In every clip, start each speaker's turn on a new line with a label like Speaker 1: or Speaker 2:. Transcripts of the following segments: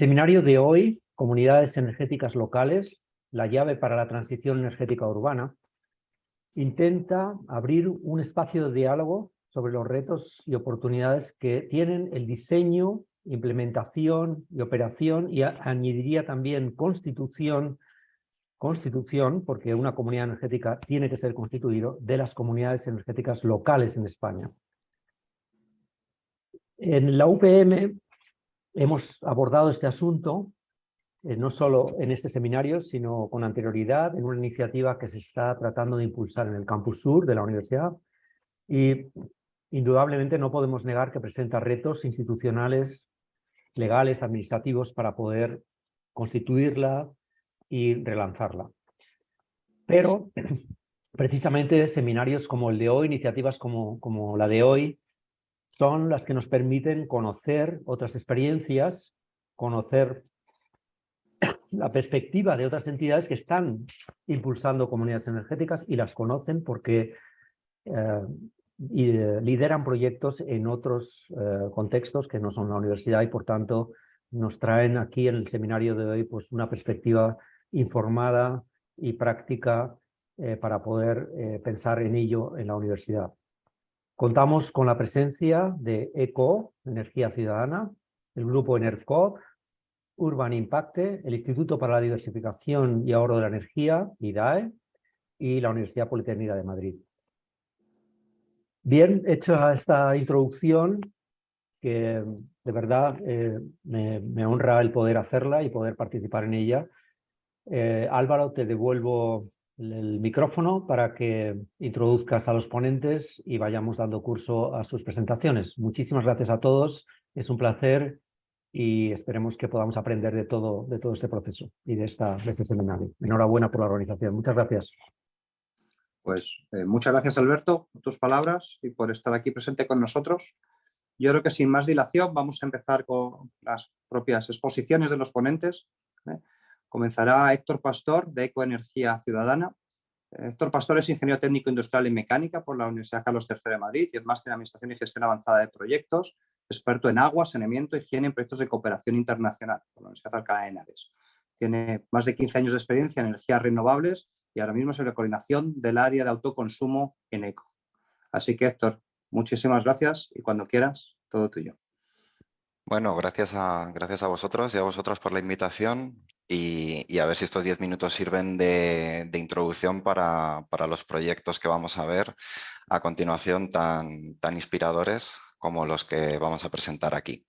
Speaker 1: seminario de hoy, Comunidades Energéticas Locales, la llave para la transición energética urbana, intenta abrir un espacio de diálogo sobre los retos y oportunidades que tienen el diseño, implementación y operación, y añadiría también constitución, porque una comunidad energética tiene que ser constituido, de las comunidades energéticas locales en España. En la UPM hemos abordado este asunto no solo en este seminario, sino con anterioridad en una iniciativa que se está tratando de impulsar en el Campus Sur de la universidad, y indudablemente no podemos negar que presenta retos institucionales, legales, administrativos para poder constituirla y relanzarla. Pero precisamente seminarios como el de hoy, iniciativas como la de hoy, son las que nos permiten conocer otras experiencias, conocer la perspectiva de otras entidades que están impulsando comunidades energéticas y las conocen porque lideran proyectos en otros contextos que no son la universidad, y por tanto nos traen aquí en el seminario de hoy pues una perspectiva informada y práctica para poder pensar en ello en la universidad. Contamos con la presencia de ECO, Energía Ciudadana, el grupo ENERCOP, Urban Impacte, el Instituto para la Diversificación y Ahorro de la Energía, IDAE, y la Universidad Politécnica de Madrid. Bien, hecha esta introducción, que de verdad me honra el poder hacerla y poder participar en ella. Álvaro, te devuelvo el micrófono para que introduzcas a los ponentes y vayamos dando curso a sus presentaciones. Muchísimas gracias a todos, es un placer y esperemos que podamos aprender de todo este proceso y de este seminario. Enhorabuena por la organización. Muchas gracias.
Speaker 2: Pues muchas gracias, Alberto, por tus palabras y por estar aquí presente con nosotros. Yo creo que sin más dilación vamos a empezar con las propias exposiciones de los ponentes. Comenzará Héctor Pastor, de Ecoenergía Ciudadana. Héctor Pastor es ingeniero técnico industrial y mecánica por la Universidad Carlos III de Madrid y es máster en Administración y Gestión Avanzada de Proyectos, experto en agua, saneamiento y higiene en proyectos de cooperación internacional por la Universidad Alcalá de Henares. Tiene más de 15 años de experiencia en energías renovables y ahora mismo es en la coordinación del área de autoconsumo en ECO. Así que, Héctor, muchísimas gracias y cuando quieras, todo tuyo.
Speaker 3: Bueno, gracias a vosotros y a vosotras por la invitación y a ver si estos 10 minutos sirven de introducción para los proyectos que vamos a ver a continuación tan inspiradores como los que vamos a presentar aquí.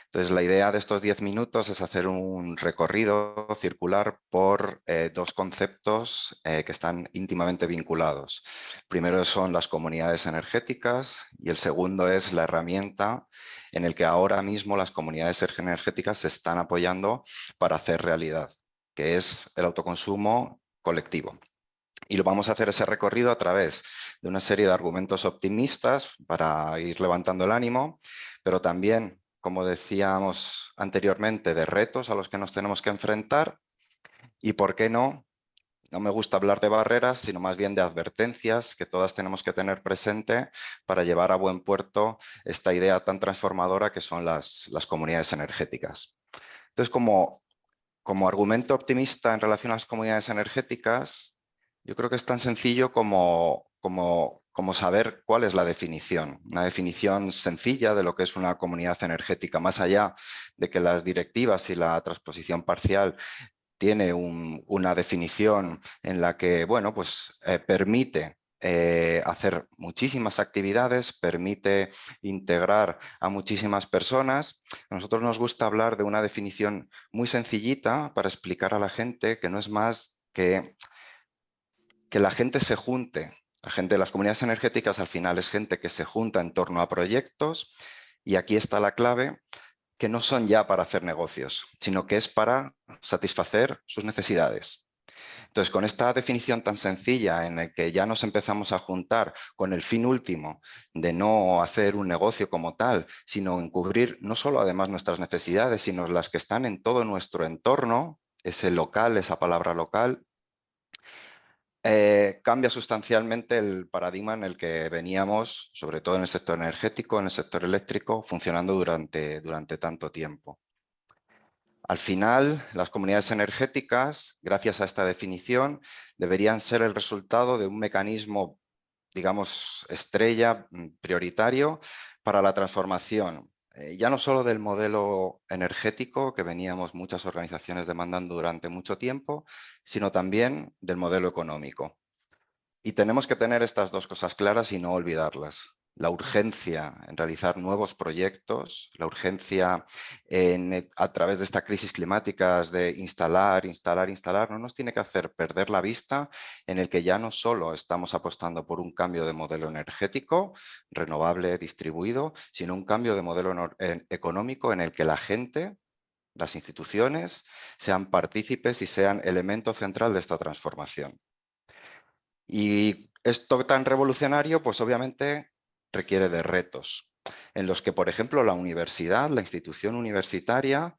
Speaker 3: Entonces, la idea de estos 10 minutos es hacer un recorrido circular por dos conceptos que están íntimamente vinculados. El primero son las comunidades energéticas y el segundo es la herramienta en el que ahora mismo las comunidades energéticas se están apoyando para hacer realidad, que es el autoconsumo colectivo. Y lo vamos a hacer ese recorrido a través de una serie de argumentos optimistas para ir levantando el ánimo, pero también, como decíamos anteriormente, de retos a los que nos tenemos que enfrentar y, ¿por qué no? No me gusta hablar de barreras, sino más bien de advertencias que todas tenemos que tener presente para llevar a buen puerto esta idea tan transformadora que son las comunidades energéticas. Entonces, como argumento optimista en relación a las comunidades energéticas, yo creo que es tan sencillo como saber cuál es la definición. Una definición sencilla de lo que es una comunidad energética, más allá de que las directivas y la transposición parcial tiene una definición en la que, bueno, pues permite hacer muchísimas actividades, permite integrar a muchísimas personas. A nosotros nos gusta hablar de una definición muy sencillita para explicar a la gente que no es más que la gente se junte. La gente de las comunidades energéticas al final es gente que se junta en torno a proyectos y aquí está la clave, que no son ya para hacer negocios, sino que es para satisfacer sus necesidades. Entonces, con esta definición tan sencilla en la que ya nos empezamos a juntar con el fin último de no hacer un negocio como tal, sino en cubrir no solo además nuestras necesidades, sino las que están en todo nuestro entorno, ese local, esa palabra local, cambia sustancialmente el paradigma en el que veníamos, sobre todo en el sector energético, en el sector eléctrico, funcionando durante tanto tiempo. Al final, las comunidades energéticas, gracias a esta definición, deberían ser el resultado de un mecanismo, digamos, estrella, prioritario para la transformación, ya no solo del modelo energético que veníamos muchas organizaciones demandando durante mucho tiempo, sino también del modelo económico. Y tenemos que tener estas dos cosas claras y no olvidarlas. La urgencia en realizar nuevos proyectos, la urgencia a través de esta crisis climática de instalar, no nos tiene que hacer perder la vista en el que ya no solo estamos apostando por un cambio de modelo energético, renovable, distribuido, sino un cambio de modelo económico en el que la gente, las instituciones, sean partícipes y sean elemento central de esta transformación. Y esto tan revolucionario, pues obviamente requiere de retos, en los que, por ejemplo, la universidad, la institución universitaria,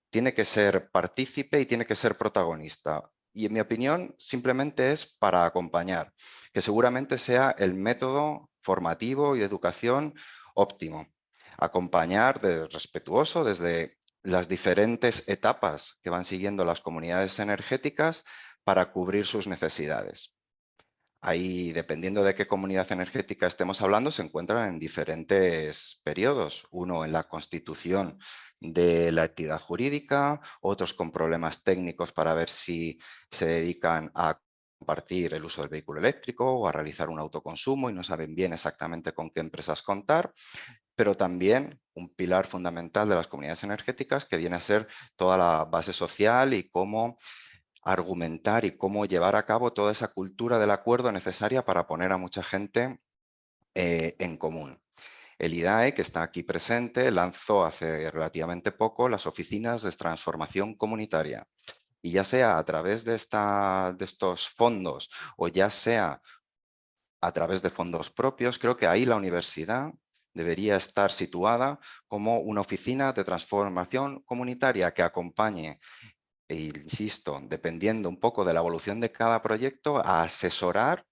Speaker 3: tiene que ser partícipe y tiene que ser protagonista. Y en mi opinión, simplemente es para acompañar, que seguramente sea el método formativo y de educación óptimo. Acompañar respetuoso desde las diferentes etapas que van siguiendo las comunidades energéticas para cubrir sus necesidades. Ahí, dependiendo de qué comunidad energética estemos hablando, se encuentran en diferentes periodos. Uno en la constitución de la entidad jurídica, otros con problemas técnicos para ver si se dedican a compartir el uso del vehículo eléctrico o a realizar un autoconsumo y no saben bien exactamente con qué empresas contar, pero también un pilar fundamental de las comunidades energéticas que viene a ser toda la base social y cómo argumentar y cómo llevar a cabo toda esa cultura del acuerdo necesaria para poner a mucha gente en común. El IDAE, que está aquí presente, lanzó hace relativamente poco las oficinas de transformación comunitaria. Y ya sea a través de estos fondos o ya sea a través de fondos propios, creo que ahí la universidad debería estar situada como una oficina de transformación comunitaria que acompañe e insisto, dependiendo un poco de la evolución de cada proyecto, a asesorar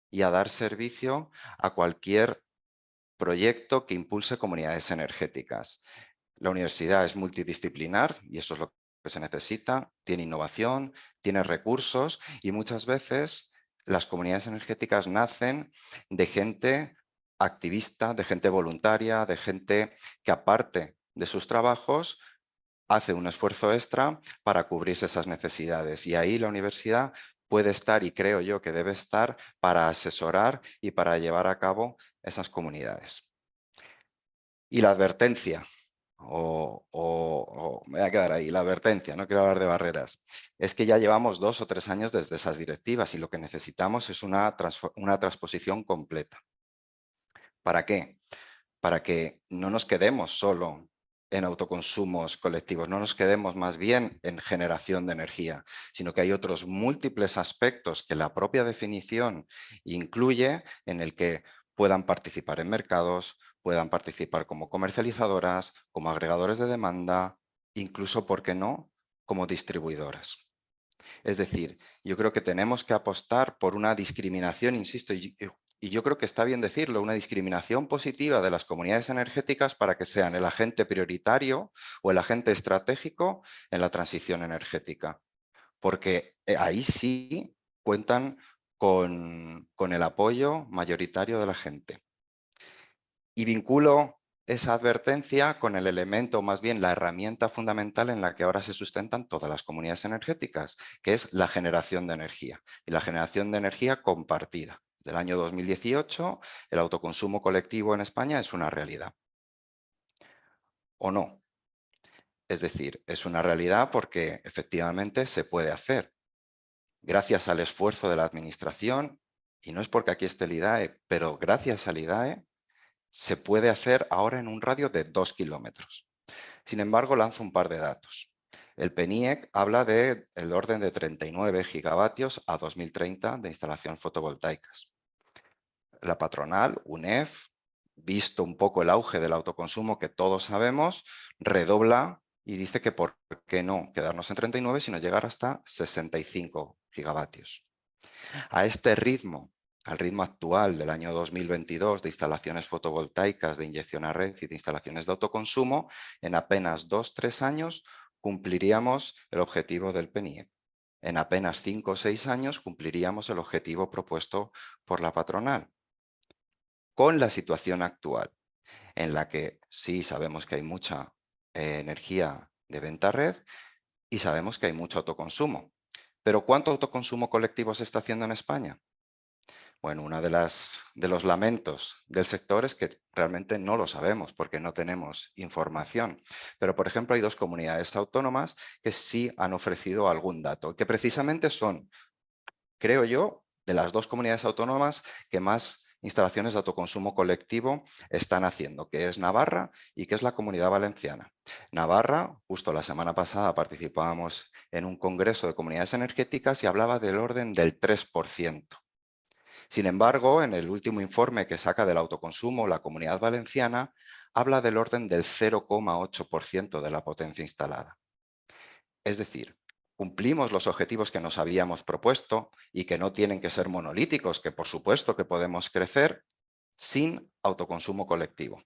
Speaker 3: y a dar servicio a cualquier proyecto que impulse comunidades energéticas. La universidad es multidisciplinar y eso es lo que se necesita, tiene innovación, tiene recursos y muchas veces las comunidades energéticas nacen de gente activista, de gente voluntaria, de gente que aparte de sus trabajos hace un esfuerzo extra para cubrirse esas necesidades. Y ahí la universidad puede estar, y creo yo que debe estar, para asesorar y para llevar a cabo esas comunidades. Y la advertencia, me voy a quedar ahí, la advertencia, no quiero hablar de barreras, es que ya llevamos 2 o 3 años desde esas directivas y lo que necesitamos es una transposición completa. ¿Para qué? Para que no nos quedemos solo en autoconsumos colectivos, no nos quedemos más bien en generación de energía, sino que hay otros múltiples aspectos que la propia definición incluye en el que puedan participar en mercados, puedan participar como comercializadoras, como agregadores de demanda, incluso, ¿por qué no?, como distribuidoras. Es decir, yo creo que tenemos que apostar por una discriminación, insisto, y yo creo que está bien decirlo, una discriminación positiva de las comunidades energéticas para que sean el agente prioritario o el agente estratégico en la transición energética. Porque ahí sí cuentan con el apoyo mayoritario de la gente. Y vinculo esa advertencia con el elemento, más bien la herramienta fundamental en la que ahora se sustentan todas las comunidades energéticas, que es la generación de energía. Y la generación de energía compartida. Del año 2018, el autoconsumo colectivo en España es una realidad. ¿O no? Es decir, es una realidad porque efectivamente se puede hacer. Gracias al esfuerzo de la administración, y no es porque aquí esté el IDAE, pero gracias al IDAE, se puede hacer ahora en un radio de 2 kilómetros. Sin embargo, lanzo un par de datos. El PNIEC habla del orden de 39 gigavatios a 2030 de instalación fotovoltaicas. La patronal, UNEF, visto un poco el auge del autoconsumo que todos sabemos, redobla y dice que por qué no quedarnos en 39, sino llegar hasta 65 gigavatios. A este ritmo, al ritmo actual del año 2022 de instalaciones fotovoltaicas de inyección a red y de instalaciones de autoconsumo, en apenas 2 o 3 años cumpliríamos el objetivo del PNIEC. En apenas 5 o 6 años cumpliríamos el objetivo propuesto por la patronal. Con la situación actual, en la que sí sabemos que hay mucha energía de venta a red y sabemos que hay mucho autoconsumo. Pero ¿cuánto autoconsumo colectivo se está haciendo en España? Bueno, uno de los lamentos del sector es que realmente no lo sabemos porque no tenemos información. Pero, por ejemplo, hay 2 comunidades autónomas que sí han ofrecido algún dato, que precisamente son, creo yo, de las 2 comunidades autónomas que más instalaciones de autoconsumo colectivo están haciendo, que es Navarra y que es la Comunidad Valenciana. Navarra, justo la semana pasada participábamos en un congreso de comunidades energéticas y hablaba del orden del 3%. Sin embargo, en el último informe que saca del autoconsumo, la Comunidad Valenciana habla del orden del 0,8% de la potencia instalada. Es decir, cumplimos los objetivos que nos habíamos propuesto y que no tienen que ser monolíticos, que por supuesto que podemos crecer sin autoconsumo colectivo.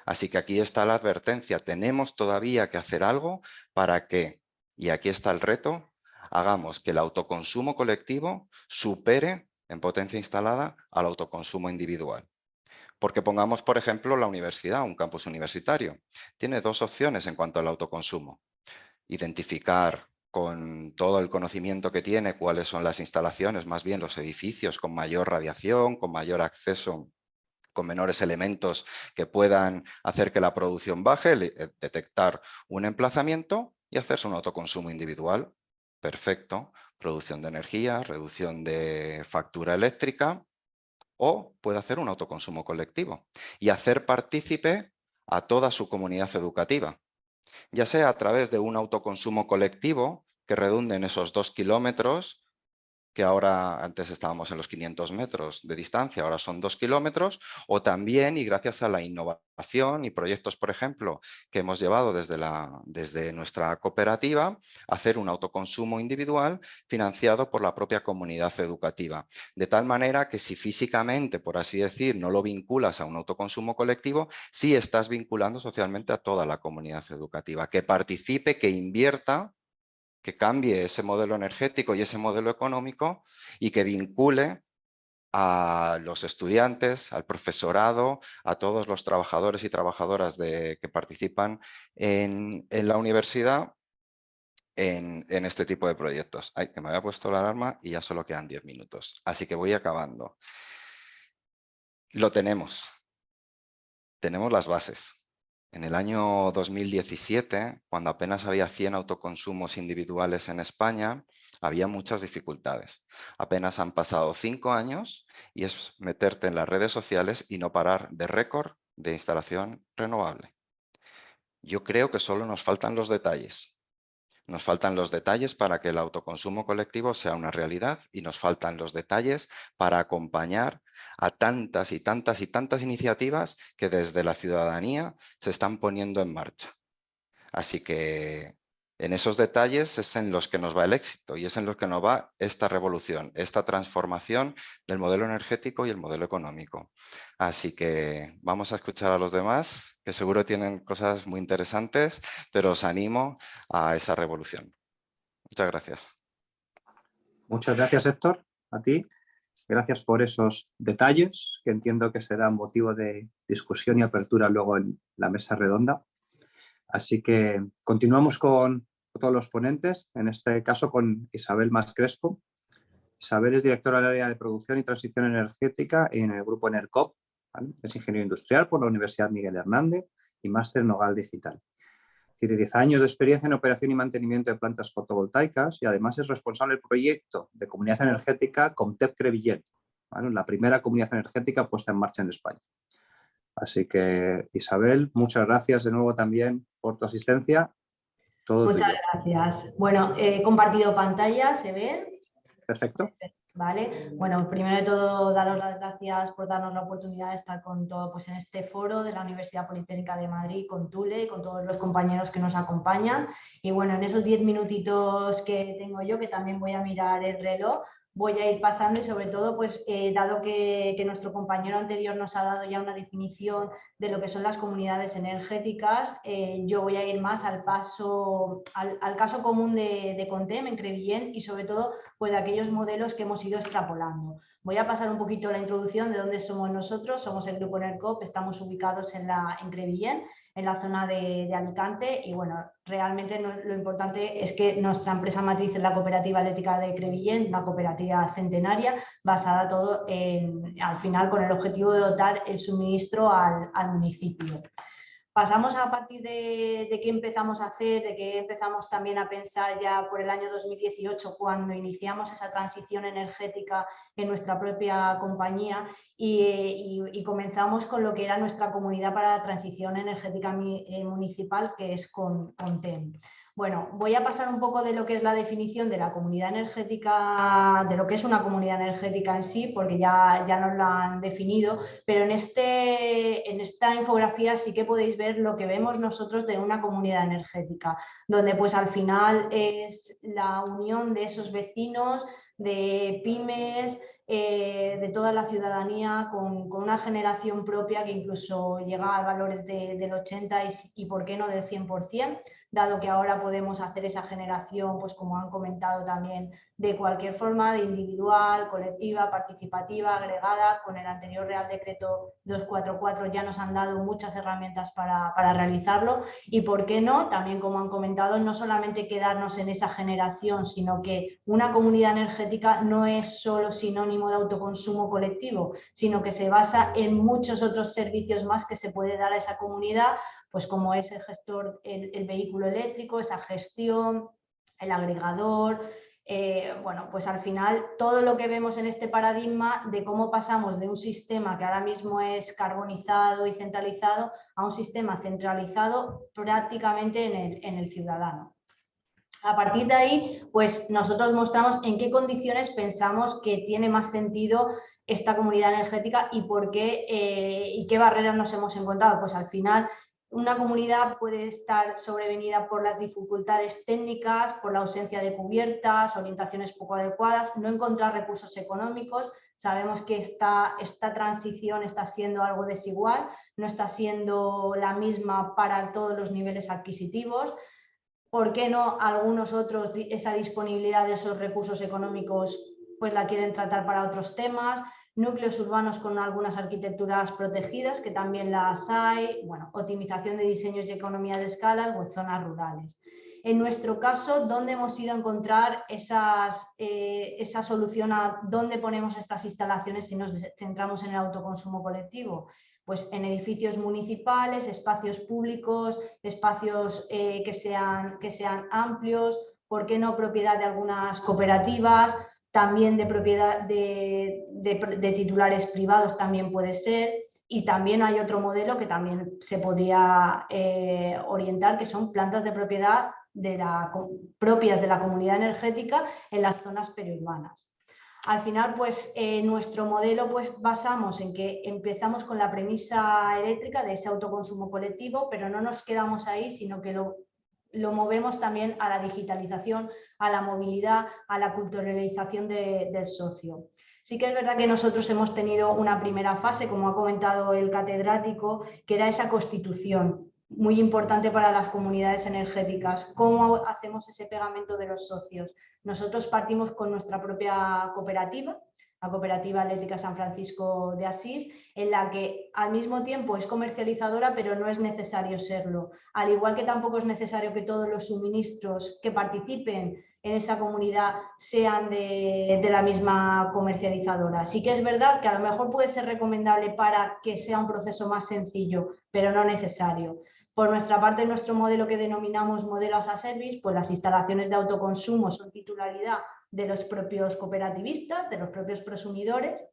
Speaker 3: Así que aquí está la advertencia, tenemos todavía que hacer algo para que, y aquí está el reto, hagamos que el autoconsumo colectivo supere en potencia instalada al autoconsumo individual. Porque pongamos, por ejemplo, la universidad, un campus universitario. Tiene 2 opciones en cuanto al autoconsumo. Identificar con todo el conocimiento que tiene cuáles son las instalaciones, más bien los edificios con mayor radiación, con mayor acceso, con menores elementos que puedan hacer que la producción baje, detectar un emplazamiento y hacerse un autoconsumo individual. Perfecto. Producción de energía, reducción de factura eléctrica, o puede hacer un autoconsumo colectivo y hacer partícipe a toda su comunidad educativa, ya sea a través de un autoconsumo colectivo que redunde en esos 2 kilómetros, que ahora antes estábamos en los 500 metros de distancia, ahora son 2 kilómetros, o también, y gracias a la innovación y proyectos, por ejemplo, que hemos llevado desde nuestra cooperativa, hacer un autoconsumo individual financiado por la propia comunidad educativa. De tal manera que si físicamente, por así decir, no lo vinculas a un autoconsumo colectivo, sí estás vinculando socialmente a toda la comunidad educativa, que participe, que invierta, que cambie ese modelo energético y ese modelo económico y que vincule a los estudiantes, al profesorado, a todos los trabajadores y trabajadoras que participan en la universidad en este tipo de proyectos. Ay, que me había puesto la alarma y ya solo quedan 10 minutos. Así que voy acabando. Lo tenemos. Tenemos las bases. En el año 2017, cuando apenas había 100 autoconsumos individuales en España, había muchas dificultades. Apenas han pasado 5 años y es meterte en las redes sociales y no parar de récord de instalación renovable. Yo creo que solo nos faltan los detalles. Nos faltan los detalles para que el autoconsumo colectivo sea una realidad y nos faltan los detalles para acompañar a tantas y tantas y tantas iniciativas que desde la ciudadanía se están poniendo en marcha. Así que en esos detalles es en los que nos va el éxito y es en los que nos va esta revolución, esta transformación del modelo energético y el modelo económico. Así que vamos a escuchar a los demás, que seguro tienen cosas muy interesantes, pero os animo a esa revolución. Muchas gracias.
Speaker 2: Muchas gracias, Héctor, a ti. Gracias por esos detalles que entiendo que serán motivo de discusión y apertura luego en la mesa redonda. Así que continuamos con todos los ponentes, en este caso con Isabel Mas Crespo. Isabel es directora del área de producción y transición energética en el grupo ENERCOP, ¿vale? Es ingeniero industrial por la Universidad Miguel Hernández y máster Nogal Digital. Tiene 10 años de experiencia en operación y mantenimiento de plantas fotovoltaicas y además es responsable del proyecto de comunidad energética Comtep Crevillent, ¿vale? La primera comunidad energética puesta en marcha en España. Así que, Isabel, muchas gracias de nuevo también por tu asistencia. Todo
Speaker 4: Muchas
Speaker 2: tuyo.
Speaker 4: gracias. Bueno, he compartido pantalla, ¿se ven?
Speaker 2: Perfecto.
Speaker 4: Vale. Bueno, primero de todo, daros las gracias por darnos la oportunidad de estar con todo, pues en este foro de la Universidad Politécnica de Madrid, con Tule, con todos los compañeros que nos acompañan. Y bueno, en esos 10 minutitos que tengo yo, que también voy a mirar el reloj, voy a ir pasando y sobre todo, pues dado que nuestro compañero anterior nos ha dado ya una definición de lo que son las comunidades energéticas, yo voy a ir más al caso común de Contem en Crevillent y sobre todo pues de aquellos modelos que hemos ido extrapolando. Voy a pasar un poquito la introducción de dónde somos nosotros. Somos el Grupo Enercop, estamos ubicados en Crevillent, en la zona de Alicante, y bueno, realmente lo importante es que nuestra empresa matriz es la Cooperativa Eléctrica de Crevillent, una cooperativa centenaria basada todo al final con el objetivo de dotar el suministro al municipio. Pasamos a partir de qué empezamos a hacer, de qué empezamos también a pensar ya por el año 2018, cuando iniciamos esa transición energética en nuestra propia compañía y comenzamos con lo que era nuestra comunidad para la transición energética municipal, que es Contem. Bueno, voy a pasar un poco de lo que es la definición de la comunidad energética, de lo que es una comunidad energética en sí, porque ya nos la han definido, pero en esta infografía sí que podéis ver lo que vemos nosotros de una comunidad energética, donde pues al final es la unión de esos vecinos, de pymes, de toda la ciudadanía con una generación propia que incluso llega a valores del 80 y por qué no del 100%, dado que ahora podemos hacer esa generación, pues como han comentado también, de cualquier forma, de individual, colectiva, participativa, agregada. Con el anterior Real Decreto 244 ya nos han dado muchas herramientas para realizarlo y, ¿por qué no? También, como han comentado, no solamente quedarnos en esa generación, sino que una comunidad energética no es solo sinónimo de autoconsumo colectivo, sino que se basa en muchos otros servicios más que se puede dar a esa comunidad, pues como es el gestor, el vehículo eléctrico, esa gestión, el agregador. Bueno, pues al final todo lo que vemos en este paradigma de cómo pasamos de un sistema que ahora mismo es carbonizado y centralizado a un sistema centralizado prácticamente en el ciudadano. A partir de ahí, pues nosotros mostramos en qué condiciones pensamos que tiene más sentido esta comunidad energética y por qué y qué barreras nos hemos encontrado. Pues al final una comunidad puede estar sobrevenida por las dificultades técnicas, por la ausencia de cubiertas, orientaciones poco adecuadas, no encontrar recursos económicos. Sabemos que esta transición está siendo algo desigual, no está siendo la misma para todos los niveles adquisitivos. ¿Por qué no algunos otros esa disponibilidad de esos recursos económicos pues la quieren tratar para otros temas? Núcleos urbanos con algunas arquitecturas protegidas, que también las hay, bueno, optimización de diseños y economía de escala o zonas rurales. En nuestro caso, ¿dónde hemos ido a encontrar esa solución a dónde ponemos estas instalaciones si nos centramos en el autoconsumo colectivo? Pues en edificios municipales, espacios públicos, espacios que sean amplios, ¿por qué no propiedad de algunas cooperativas? También de propiedad de titulares privados también puede ser, y también hay otro modelo que también se podría orientar, que son plantas de propiedad propias de la comunidad energética en las zonas periurbanas. Al final, pues nuestro modelo pues basamos en que empezamos con la premisa eléctrica de ese autoconsumo colectivo, pero no nos quedamos ahí, sino que lo movemos también a la digitalización, a la movilidad, a la culturalización del socio. Sí que es verdad que nosotros hemos tenido una primera fase, como ha comentado el catedrático, que era esa constitución, muy importante para las comunidades energéticas. ¿Cómo hacemos ese pegamento de los socios? Nosotros partimos con nuestra propia cooperativa, la Cooperativa Eléctrica San Francisco de Asís, en la que al mismo tiempo es comercializadora, pero no es necesario serlo. Al igual que tampoco es necesario que todos los suministros que participen en esa comunidad sean de la misma comercializadora. Sí que es verdad que a lo mejor puede ser recomendable para que sea un proceso más sencillo, pero no necesario. Por nuestra parte, nuestro modelo que denominamos modelo as a service, pues las instalaciones de autoconsumo son titularidad de los propios cooperativistas, de los propios prosumidores,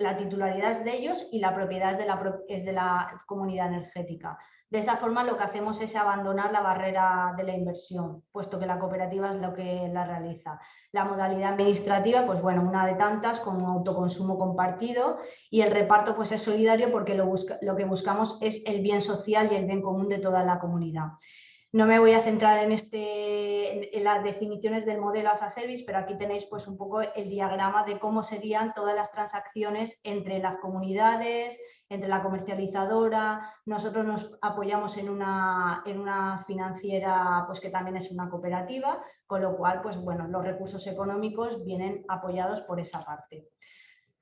Speaker 4: la titularidad es de ellos y la propiedad es de la comunidad energética. De esa forma, lo que hacemos es abandonar la barrera de la inversión, puesto que la cooperativa es lo que la realiza. La modalidad administrativa, pues bueno, una de tantas, con un autoconsumo compartido, y el reparto pues es solidario porque lo que buscamos es el bien social y el bien común de toda la comunidad. No me voy a centrar en las definiciones del modelo as a service, pero aquí tenéis pues un poco el diagrama de cómo serían todas las transacciones entre las comunidades, entre la comercializadora. Nosotros nos apoyamos en una financiera pues que también es una cooperativa, con lo cual pues bueno, los recursos económicos vienen apoyados por esa parte.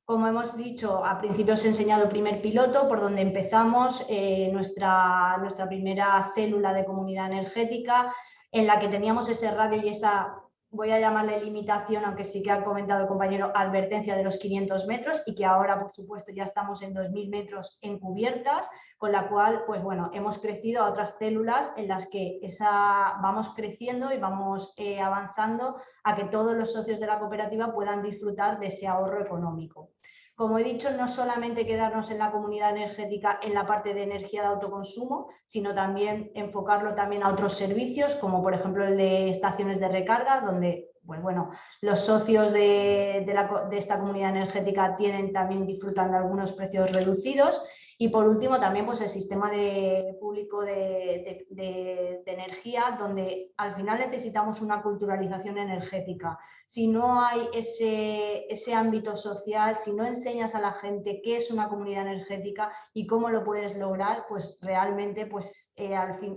Speaker 4: Como hemos dicho, al principio os he enseñado el primer piloto por donde empezamos, nuestra primera célula de comunidad energética, en la que teníamos ese radio y esa, voy a llamarle limitación, aunque sí que ha comentado el compañero, advertencia de los 500 metros, y que ahora, por supuesto, ya estamos en 2000 metros en cubiertas, con la cual, pues bueno, hemos crecido a otras células en las que vamos creciendo y vamos avanzando a que todos los socios de la cooperativa puedan disfrutar de ese ahorro económico. Como he dicho, no solamente quedarnos en la comunidad energética en la parte de energía de autoconsumo, sino también enfocarlo también a otros servicios, como por ejemplo el de estaciones de recarga, donde pues bueno, los socios de esta comunidad energética también disfrutan de algunos precios reducidos. Y por último también pues el sistema público de energía, donde al final necesitamos una culturalización energética. Si no hay ese ámbito social, si no enseñas a la gente qué es una comunidad energética y cómo lo puedes lograr, pues realmente pues,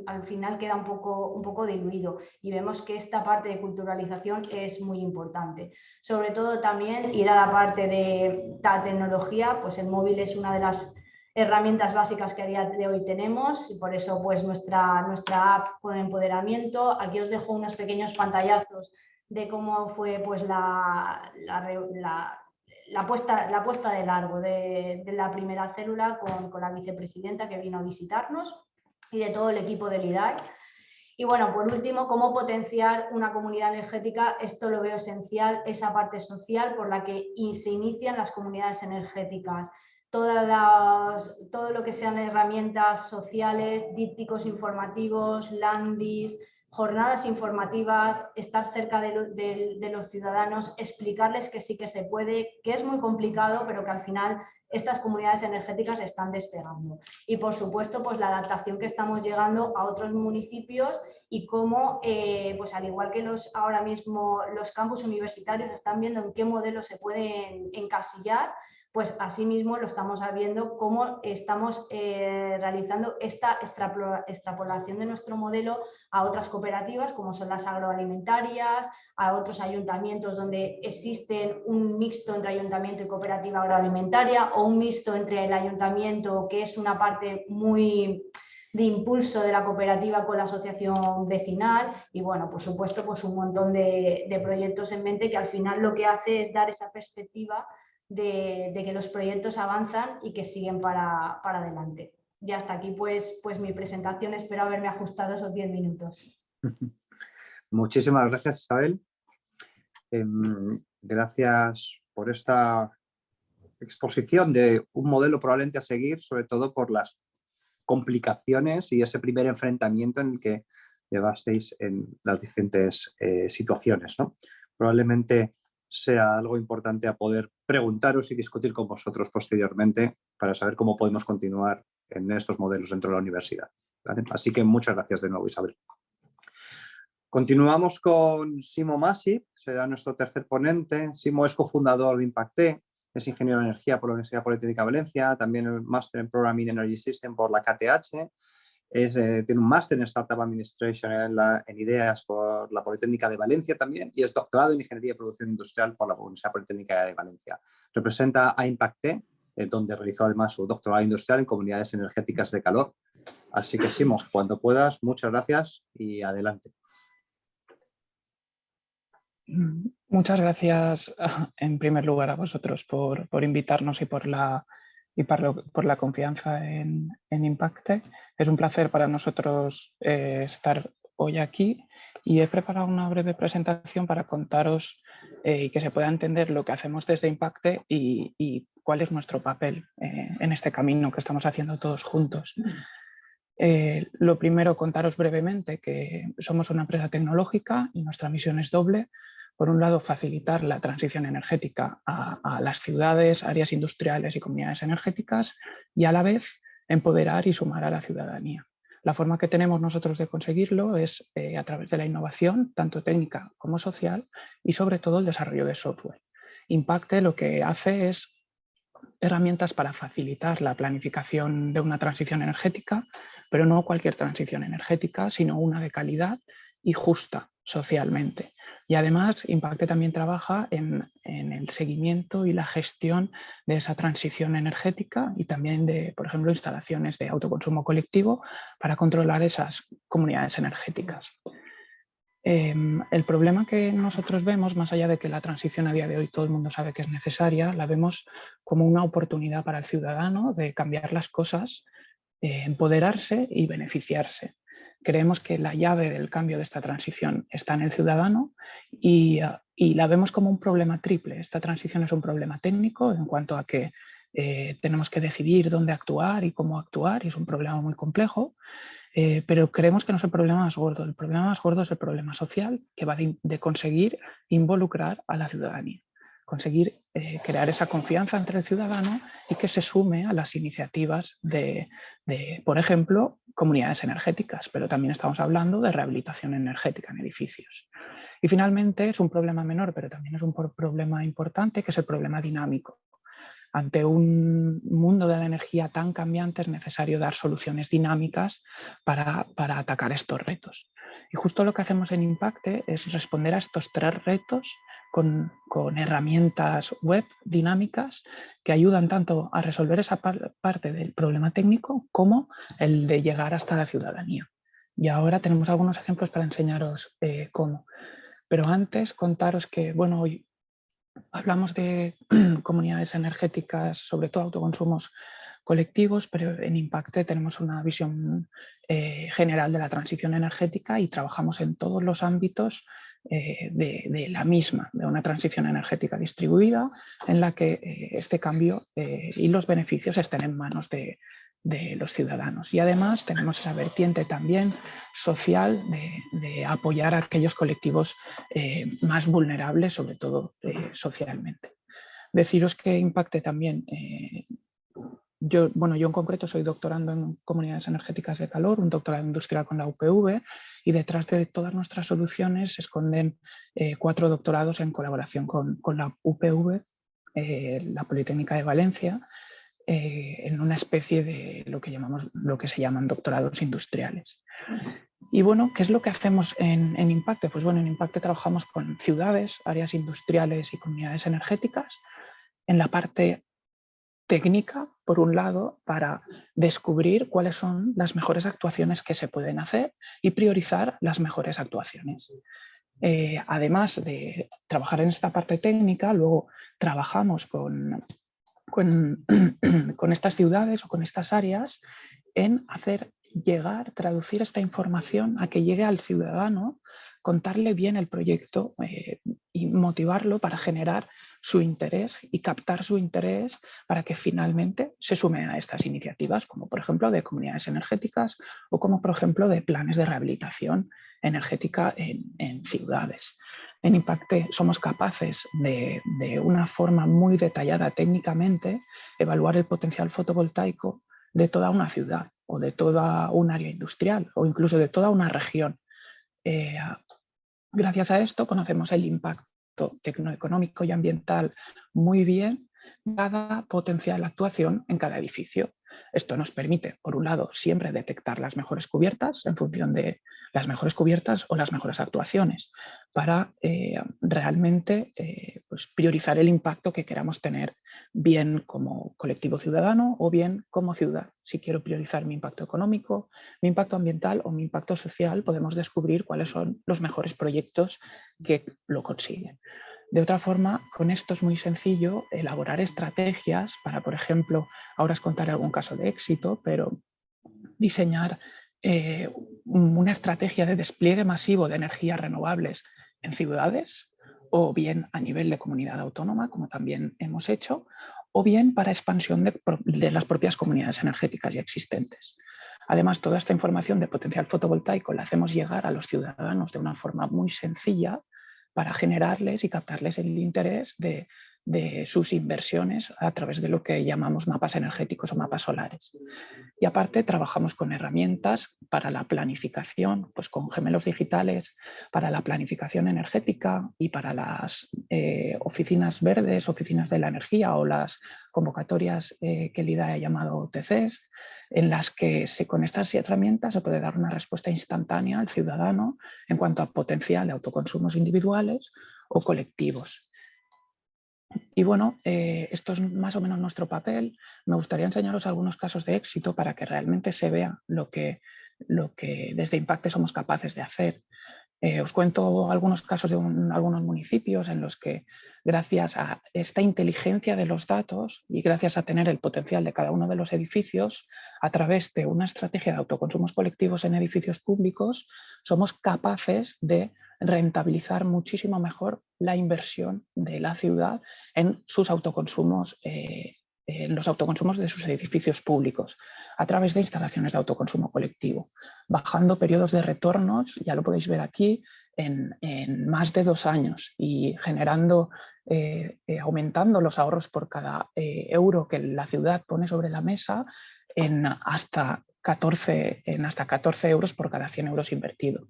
Speaker 4: al final queda un poco diluido. Y vemos que esta parte de culturalización es muy importante. Sobre todo también ir a la parte de la tecnología, pues el móvil es una de las herramientas básicas que a día de hoy tenemos, y por eso pues nuestra app con empoderamiento. Aquí os dejo unos pequeños pantallazos de cómo fue pues la puesta de largo de la primera célula con la vicepresidenta que vino a visitarnos y de todo el equipo del IDAE. Y bueno, por último, cómo potenciar una comunidad energética. Esto lo veo esencial, esa parte social por la que se inician las comunidades energéticas. Todo lo que sean herramientas sociales, dípticos informativos, landis, jornadas informativas, estar cerca de los ciudadanos, explicarles que sí que se puede, que es muy complicado, pero que al final estas comunidades energéticas están despegando. Y por supuesto, pues la adaptación que estamos llegando a otros municipios y cómo, pues al igual que ahora mismo los campus universitarios están viendo en qué modelo se pueden encasillar, pues asimismo lo estamos viendo cómo estamos realizando esta extrapolación de nuestro modelo a otras cooperativas como son las agroalimentarias, a otros ayuntamientos donde existen un mixto entre ayuntamiento y cooperativa agroalimentaria, o un mixto entre el ayuntamiento, que es una parte muy de impulso de la cooperativa, con la asociación vecinal, y bueno, por supuesto pues un montón de proyectos en mente que al final lo que hace es dar esa perspectiva de que los proyectos avanzan y que siguen para adelante. Y hasta aquí pues mi presentación. Espero haberme ajustado esos 10 minutos.
Speaker 2: Muchísimas gracias, Isabel. Gracias por esta exposición de un modelo probablemente a seguir, sobre todo por las complicaciones y ese primer enfrentamiento en el que llevasteis en las diferentes situaciones, ¿no? Probablemente sea algo importante a poder preguntaros y discutir con vosotros posteriormente para saber cómo podemos continuar en estos modelos dentro de la universidad, ¿vale? Así que muchas gracias de nuevo, Isabel. Continuamos con Simo Masi, será nuestro tercer ponente. Simo es cofundador de Impacte, es ingeniero en energía por la Universidad Politécnica de Valencia, también el máster en Programming Energy System por la KTH, tiene un máster en Startup Administration en ideas por la Politécnica de Valencia también, y es doctorado en Ingeniería y Producción Industrial por la Universidad Politécnica de Valencia. Representa a Impacte, donde realizó además su doctorado industrial en comunidades energéticas de calor. Así que, Simo, cuando puedas, muchas gracias y adelante.
Speaker 5: Muchas gracias en primer lugar a vosotros por invitarnos y por la confianza en Impacte. Es un placer para nosotros estar hoy aquí, y he preparado una breve presentación para contaros y que se pueda entender lo que hacemos desde Impacte y cuál es nuestro papel en este camino que estamos haciendo todos juntos. Lo primero, contaros brevemente que somos una empresa tecnológica y nuestra misión es doble. Por un lado, facilitar la transición energética a las ciudades, áreas industriales y comunidades energéticas, y a la vez empoderar y sumar a la ciudadanía. La forma que tenemos nosotros de conseguirlo es a través de la innovación, tanto técnica como social, y sobre todo el desarrollo de software. Impacte lo que hace es herramientas para facilitar la planificación de una transición energética, pero no cualquier transición energética, sino una de calidad y justa socialmente. Y además, Impacte también trabaja en el seguimiento y la gestión de esa transición energética y también de, por ejemplo, instalaciones de autoconsumo colectivo para controlar esas comunidades energéticas. El problema que nosotros vemos, más allá de que la transición a día de hoy todo el mundo sabe que es necesaria, la vemos como una oportunidad para el ciudadano de cambiar las cosas, empoderarse y beneficiarse. Creemos que la llave del cambio de esta transición está en el ciudadano y la vemos como un problema triple. Esta transición es un problema técnico en cuanto a que tenemos que decidir dónde actuar y cómo actuar, y es un problema muy complejo. Pero creemos que no es el problema más gordo. El problema más gordo es el problema social, que va de conseguir involucrar a la ciudadanía, conseguir crear esa confianza entre el ciudadano y que se sume a las iniciativas de, por ejemplo, comunidades energéticas, pero también estamos hablando de rehabilitación energética en edificios. Y finalmente es un problema menor, pero también es un problema importante, que es el problema dinámico. Ante un mundo de la energía tan cambiante es necesario dar soluciones dinámicas para atacar estos retos. Y justo lo que hacemos en Impacte es responder a estos 3 retos con herramientas web dinámicas que ayudan tanto a resolver esa parte del problema técnico como el de llegar hasta la ciudadanía. Y ahora tenemos algunos ejemplos para enseñaros cómo. Pero antes contaros que, bueno, hoy hablamos de comunidades energéticas, sobre todo autoconsumos colectivos, pero en Impacte tenemos una visión general de la transición energética y trabajamos en todos los ámbitos de la misma, de una transición energética distribuida en la que este cambio y los beneficios estén en manos de los ciudadanos. Y además tenemos esa vertiente también social de apoyar a aquellos colectivos más vulnerables, sobre todo socialmente. Deciros que Impacte también, yo en concreto soy doctorando en comunidades energéticas de calor, un doctorado industrial con la UPV, y detrás de todas nuestras soluciones se esconden 4 doctorados en colaboración con la UPV, la Politécnica de Valencia, en una especie de lo que se llaman doctorados industriales. Y bueno, ¿qué es lo que hacemos en Impacte? Pues bueno, en Impacte trabajamos con ciudades, áreas industriales y comunidades energéticas en la parte técnica, por un lado, para descubrir cuáles son las mejores actuaciones que se pueden hacer y priorizar las mejores actuaciones. Además de trabajar en esta parte técnica, luego trabajamos con estas ciudades o con estas áreas en hacer llegar, traducir esta información a que llegue al ciudadano, contarle bien el proyecto y motivarlo para generar su interés y captar su interés para que finalmente se sume a estas iniciativas, como por ejemplo de comunidades energéticas o como por ejemplo de planes de rehabilitación energética en ciudades. En Impacte somos capaces de una forma muy detallada técnicamente evaluar el potencial fotovoltaico de toda una ciudad o de toda un área industrial o incluso de toda una región. Gracias a esto conocemos el impacto tecnoeconómico y ambiental muy bien, dada potencial actuación en cada edificio. Esto nos permite, por un lado, siempre detectar las mejores cubiertas en función de las mejores cubiertas o las mejores actuaciones para realmente pues priorizar el impacto que queramos tener, bien como colectivo ciudadano o bien como ciudad. Si quiero priorizar mi impacto económico, mi impacto ambiental o mi impacto social, podemos descubrir cuáles son los mejores proyectos que lo consiguen. De otra forma, con esto es muy sencillo elaborar estrategias para, por ejemplo, ahora os contaré algún caso de éxito, pero diseñar una estrategia de despliegue masivo de energías renovables en ciudades, o bien a nivel de comunidad autónoma, como también hemos hecho, o bien para expansión de las propias comunidades energéticas ya existentes. Además, toda esta información de potencial fotovoltaico la hacemos llegar a los ciudadanos de una forma muy sencilla para generarles y captarles el interés de de sus inversiones a través de lo que llamamos mapas energéticos o mapas solares. Y aparte trabajamos con herramientas para la planificación, pues con gemelos digitales, para la planificación energética y para las oficinas verdes, oficinas de la energía o las convocatorias que el IDA ha llamado OTCs, en las que con estas herramientas se puede dar una respuesta instantánea al ciudadano en cuanto a potencial de autoconsumos individuales o colectivos. Y bueno, esto es más o menos nuestro papel. Me gustaría enseñaros algunos casos de éxito para que realmente se vea lo que desde Impacte somos capaces de hacer. Os cuento algunos casos de algunos municipios en los que, gracias a esta inteligencia de los datos y gracias a tener el potencial de cada uno de los edificios, a través de una estrategia de autoconsumos colectivos en edificios públicos, somos capaces de rentabilizar muchísimo mejor la inversión de la ciudad en sus autoconsumos, en los autoconsumos de sus edificios públicos, a través de instalaciones de autoconsumo colectivo, bajando periodos de retornos, ya lo podéis ver aquí, en más de 2 años y generando, aumentando los ahorros por cada euro que la ciudad pone sobre la mesa en hasta 14 euros por cada 100 euros invertido.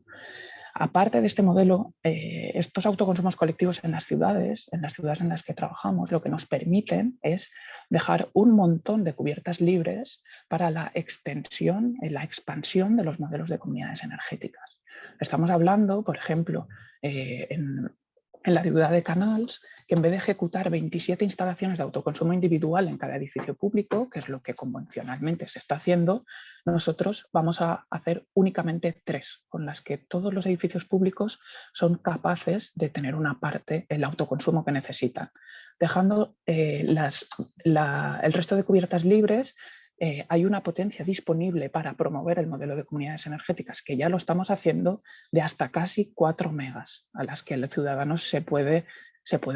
Speaker 5: Aparte de este modelo, estos autoconsumos colectivos en las ciudades en las que trabajamos, lo que nos permiten es dejar un montón de cubiertas libres para la extensión, la expansión de los modelos de comunidades energéticas. Estamos hablando, por ejemplo, en la ciudad de Canals, que en vez de ejecutar 27 instalaciones de autoconsumo individual en cada edificio público, que es lo que convencionalmente se está haciendo, nosotros vamos a hacer únicamente 3, con las que todos los edificios públicos son capaces de tener una parte, el autoconsumo que necesitan. Dejando el resto de cubiertas libres, hay una potencia disponible para promover el modelo de comunidades energéticas, que ya lo estamos haciendo, de hasta casi 4 megas a las que el ciudadano se puede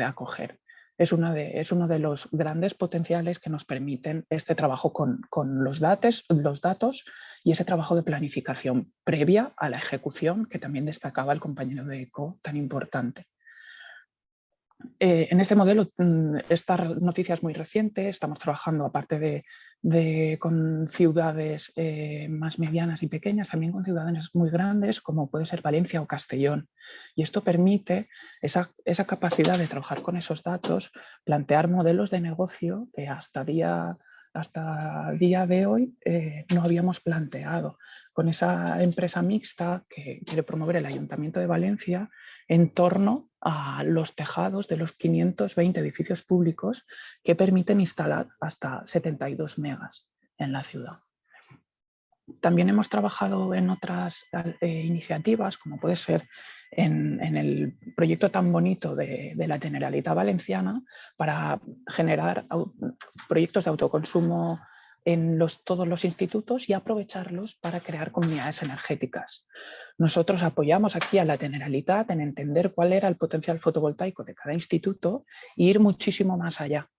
Speaker 5: acoger. Es uno de los grandes potenciales que nos permiten este trabajo con los datos y ese trabajo de planificación previa a la ejecución, que también destacaba el compañero de ECO, tan importante. En este modelo, esta noticia es muy reciente, estamos trabajando aparte con ciudades más medianas y pequeñas, también con ciudades muy grandes como puede ser Valencia o Castellón. Y esto permite esa capacidad de trabajar con esos datos, plantear modelos de negocio que hasta día de hoy no habíamos planteado, con esa empresa mixta que quiere promover el Ayuntamiento de Valencia en torno a los tejados de los 520 edificios públicos que permiten instalar hasta 72 megas en la ciudad. También hemos trabajado en otras iniciativas, como puede ser en el proyecto tan bonito de la Generalitat Valenciana, para generar proyectos de autoconsumo en todos los institutos y aprovecharlos para crear comunidades energéticas. Nosotros apoyamos aquí a la Generalitat en entender cuál era el potencial fotovoltaico de cada instituto e ir muchísimo más allá.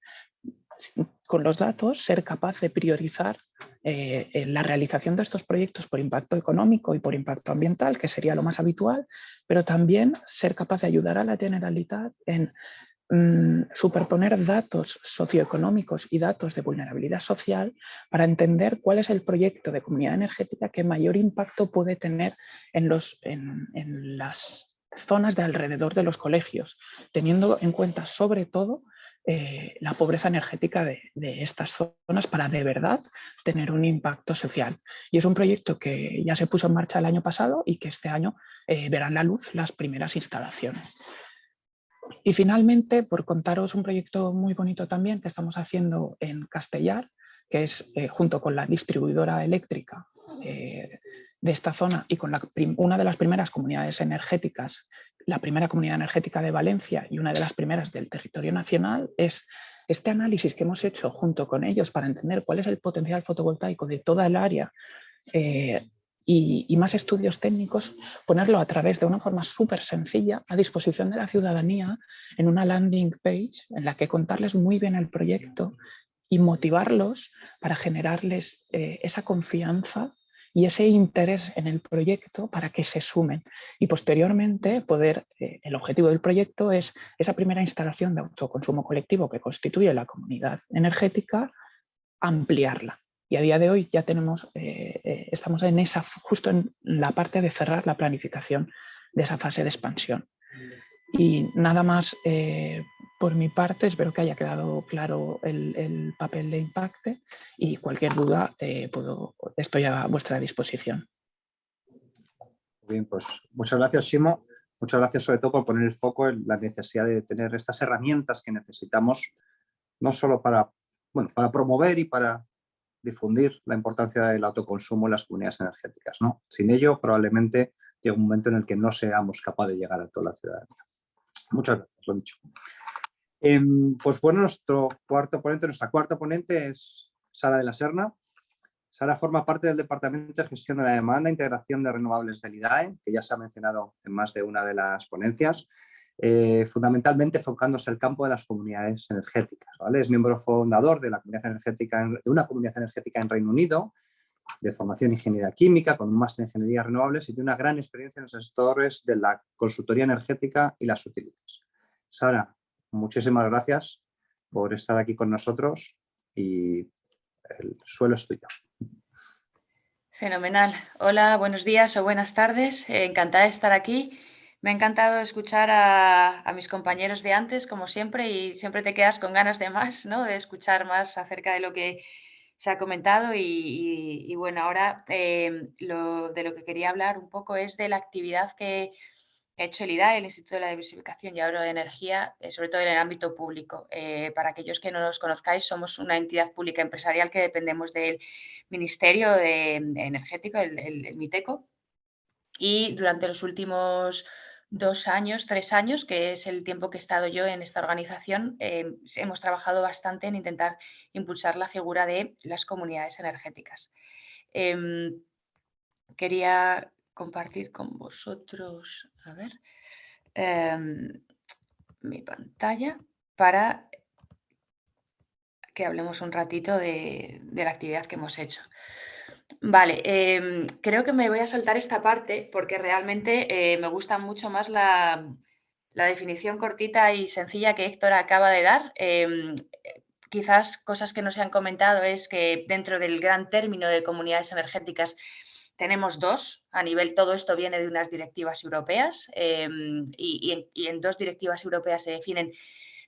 Speaker 5: Con los datos, ser capaz de priorizar la realización de estos proyectos por impacto económico y por impacto ambiental, que sería lo más habitual, pero también ser capaz de ayudar a la Generalitat en superponer datos socioeconómicos y datos de vulnerabilidad social para entender cuál es el proyecto de comunidad energética que mayor impacto puede tener en las zonas de alrededor de los colegios, teniendo en cuenta sobre todo la pobreza energética de estas zonas para de verdad tener un impacto social. Y es un proyecto que ya se puso en marcha el año pasado y que este año verán la luz las primeras instalaciones. Y finalmente, por contaros un proyecto muy bonito también que estamos haciendo en Castellar, que es junto con la distribuidora eléctrica de esta zona y con una de las primeras comunidades energéticas, la primera comunidad energética de Valencia y una de las primeras del territorio nacional, es este análisis que hemos hecho junto con ellos para entender cuál es el potencial fotovoltaico de toda el área y más estudios técnicos, ponerlo a través de una forma súper sencilla a disposición de la ciudadanía en una landing page en la que contarles muy bien el proyecto y motivarlos para generarles esa confianza y ese interés en el proyecto para que se sumen. Y posteriormente el objetivo del proyecto es esa primera instalación de autoconsumo colectivo que constituye la comunidad energética, ampliarla. Y a día de hoy ya estamos justo en la parte de cerrar la planificación de esa fase de expansión. Y nada más por mi parte, espero que haya quedado claro el papel de Impacte, y cualquier duda estoy a vuestra disposición.
Speaker 2: Bien, pues muchas gracias, Ximo. Muchas gracias sobre todo por poner el foco en la necesidad de tener estas herramientas que necesitamos, no solo para promover y para difundir la importancia del autoconsumo en las comunidades energéticas, ¿no? Sin ello, probablemente llegue un momento en el que no seamos capaces de llegar a toda la ciudadanía. Muchas gracias, lo dicho. Pues bueno, nuestra cuarta ponente es Sara de la Serna. Sara forma parte del Departamento de Gestión de la Demanda e Integración de Renovables del IDAE, que ya se ha mencionado en más de una de las ponencias, fundamentalmente enfocándose al campo de las comunidades energéticas, ¿vale? Es miembro fundador de una comunidad energética en Reino Unido, de formación en Ingeniería Química, con un máster en Ingeniería Renovables, y tiene una gran experiencia en los sectores de la consultoría energética y las utilities. Sara, muchísimas gracias por estar aquí con nosotros y el suelo es tuyo.
Speaker 6: Fenomenal. Hola, buenos días o buenas tardes. Encantada de estar aquí. Me ha encantado escuchar a mis compañeros de antes, como siempre, y siempre te quedas con ganas de más, ¿no? De escuchar más acerca de lo que se ha comentado. Y bueno, ahora de lo que quería hablar un poco es de la actividad que ha hecho el IDAE, el Instituto de la Diversificación y Ahorro de Energía, sobre todo en el ámbito público. Para aquellos que no nos conozcáis, somos una entidad pública empresarial que dependemos del Ministerio Energético, el MITECO, y durante los últimos 2 años, 3 años, que es el tiempo que he estado yo en esta organización, hemos trabajado bastante en intentar impulsar la figura de las comunidades energéticas. Quería compartir con vosotros, a ver, mi pantalla para que hablemos un ratito de la actividad que hemos hecho. Vale, creo que me voy a saltar esta parte porque realmente me gusta mucho más la definición cortita y sencilla que Héctor acaba de dar. Quizás cosas que no se han comentado es que dentro del gran término de comunidades energéticas tenemos 2, a nivel, todo esto viene de unas directivas europeas y en 2 directivas europeas se definen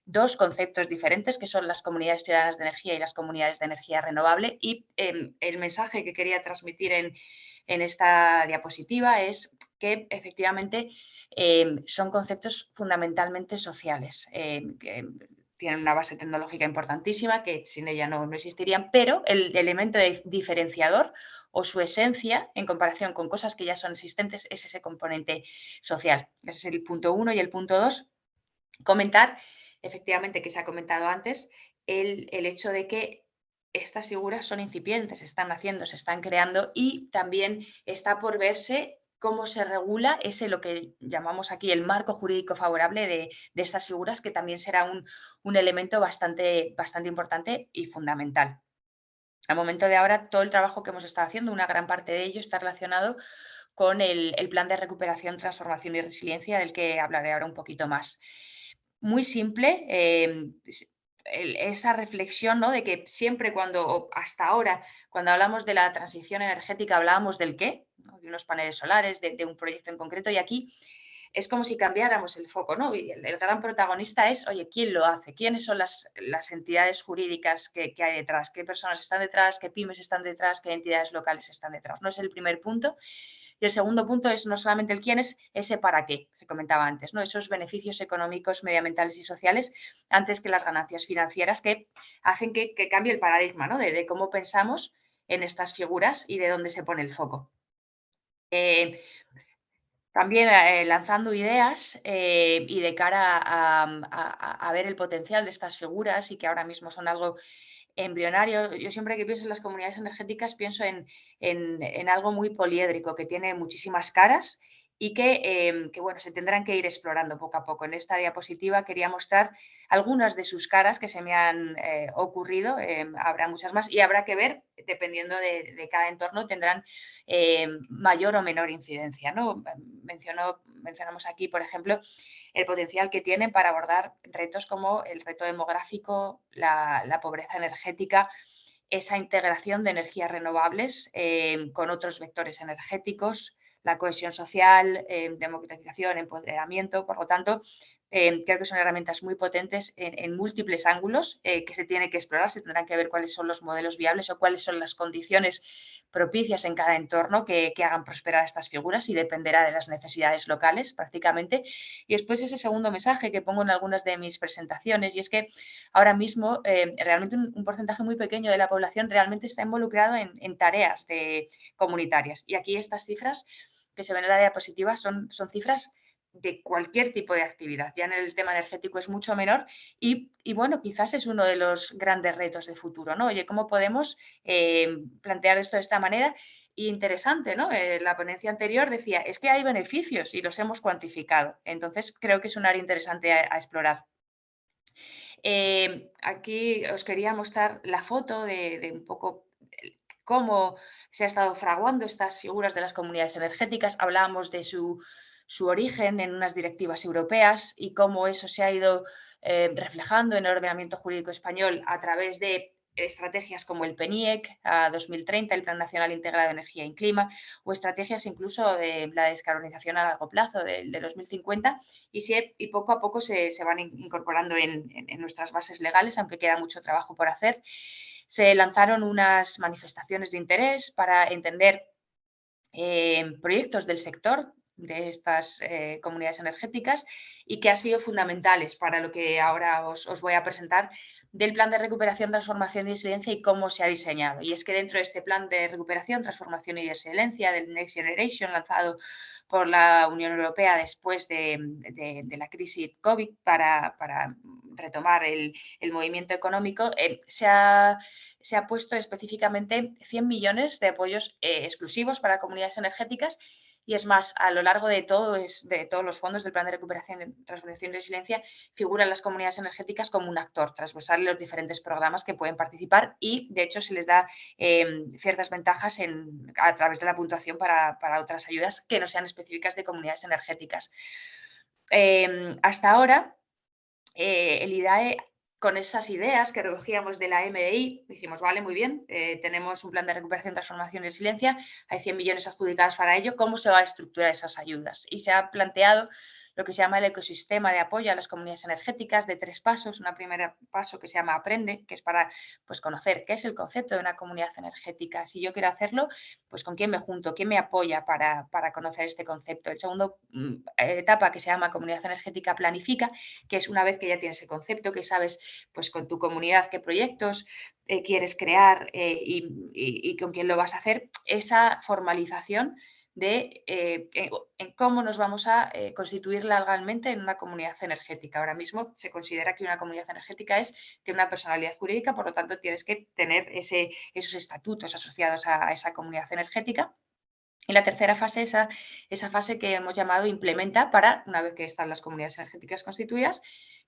Speaker 6: 2 conceptos diferentes, que son las comunidades ciudadanas de energía y las comunidades de energía renovable. Y el mensaje que quería transmitir en esta diapositiva es que efectivamente son conceptos fundamentalmente sociales, que tienen una base tecnológica importantísima, que sin ella no existirían, pero el elemento diferenciador o su esencia en comparación con cosas que ya son existentes es ese componente social. Ese es el punto 1. Y el punto 2, comentar, efectivamente, que se ha comentado antes, el hecho de que estas figuras son incipientes, están naciendo, se están creando, y también está por verse cómo se regula lo que llamamos aquí el marco jurídico favorable de estas figuras, que también será un elemento bastante importante y fundamental. Al momento de ahora, todo el trabajo que hemos estado haciendo, una gran parte de ello está relacionado con el plan de recuperación, transformación y resiliencia, del que hablaré ahora un poquito más. Muy simple, esa reflexión, ¿no?, de que siempre hasta ahora, cuando hablamos de la transición energética, hablábamos del qué, ¿no?, de unos paneles solares, de un proyecto en concreto, y aquí es como si cambiáramos el foco, ¿no? Y el gran protagonista es, oye, ¿quién lo hace? ¿Quiénes son las entidades jurídicas que hay detrás? ¿Qué personas están detrás? ¿Qué pymes están detrás? ¿Qué entidades locales están detrás? No es el primer punto. Y el segundo punto es no solamente el quién, es ese para qué, se comentaba antes, ¿no? Esos beneficios económicos, medioambientales y sociales, antes que las ganancias financieras, que hacen que cambie el paradigma, ¿no?, de cómo pensamos en estas figuras y de dónde se pone el foco. También lanzando ideas y de cara a ver el potencial de estas figuras, y que ahora mismo son algo embrionario. Yo siempre que pienso en las comunidades energéticas pienso en algo muy poliédrico, que tiene muchísimas caras y que bueno, se tendrán que ir explorando poco a poco. En esta diapositiva quería mostrar algunas de sus caras que se me han ocurrido, habrá muchas más y habrá que ver, dependiendo de cada entorno, tendrán mayor o menor incidencia, ¿no? Mencionamos aquí, por ejemplo, el potencial que tienen para abordar retos como el reto demográfico, la pobreza energética, esa integración de energías renovables con otros vectores energéticos, la cohesión social, democratización, empoderamiento. Por lo tanto, creo que son herramientas muy potentes en múltiples ángulos que se tiene que explorar. Se tendrán que ver cuáles son los modelos viables o cuáles son las condiciones propicias en cada entorno que hagan prosperar estas figuras y dependerá de las necesidades locales prácticamente. Y después ese segundo mensaje que pongo en algunas de mis presentaciones, y es que ahora mismo realmente un porcentaje muy pequeño de la población realmente está involucrado en tareas comunitarias. Y aquí estas cifras que se ven en la diapositiva son cifras de cualquier tipo de actividad. Ya en el tema energético es mucho menor y bueno, quizás es uno de los grandes retos de futuro, ¿no? Oye, ¿cómo podemos plantear esto de esta manera? Y interesante, ¿no? La ponencia anterior decía, es que hay beneficios y los hemos cuantificado. Entonces, creo que es un área interesante a explorar. Aquí os quería mostrar la foto de un poco cómo se ha estado fraguando estas figuras de las comunidades energéticas. Hablábamos de su origen en unas directivas europeas y cómo eso se ha ido reflejando en el ordenamiento jurídico español a través de estrategias como el PNIEC a 2030, el Plan Nacional Integrado de Energía y Clima, o estrategias incluso de la descarbonización a largo plazo de 2050, y poco a poco se van incorporando en nuestras bases legales, aunque queda mucho trabajo por hacer. Se lanzaron unas manifestaciones de interés para entender proyectos del sector de estas comunidades energéticas y que han sido fundamentales para lo que ahora os voy a presentar del plan de recuperación, transformación y resiliencia y cómo se ha diseñado. Y es que dentro de este plan de recuperación, transformación y resiliencia del Next Generation lanzado por la Unión Europea después de la crisis COVID para retomar el movimiento económico, se ha puesto específicamente 100 millones de apoyos exclusivos para comunidades energéticas y es más, a lo largo de todos los fondos del Plan de Recuperación, Transformación y Resiliencia figuran las comunidades energéticas como un actor transversal en los diferentes programas que pueden participar y, de hecho, se les da ciertas ventajas a través de la puntuación para otras ayudas que no sean específicas de comunidades energéticas. Hasta ahora, el IDAE, con esas ideas que recogíamos de la MDI, dijimos, vale, muy bien, tenemos un plan de recuperación, transformación y resiliencia, hay 100 millones adjudicados para ello, ¿cómo se va a estructurar esas ayudas? Y se ha planteado lo que se llama el ecosistema de apoyo a las comunidades energéticas de 3 pasos. Un primer paso que se llama Aprende, que es para conocer qué es el concepto de una comunidad energética. Si yo quiero hacerlo, pues con quién me junto, quién me apoya para conocer este concepto. El segundo etapa que se llama Comunidad Energética Planifica, que es una vez que ya tienes el concepto, que sabes pues con tu comunidad qué proyectos quieres crear y con quién lo vas a hacer, esa formalización de en cómo nos vamos a constituir legalmente en una comunidad energética. Ahora mismo se considera que una comunidad energética tiene una personalidad jurídica, por lo tanto tienes que tener esos estatutos asociados a esa comunidad energética. Y la tercera fase, esa fase que hemos llamado implementa para, una vez que están las comunidades energéticas constituidas,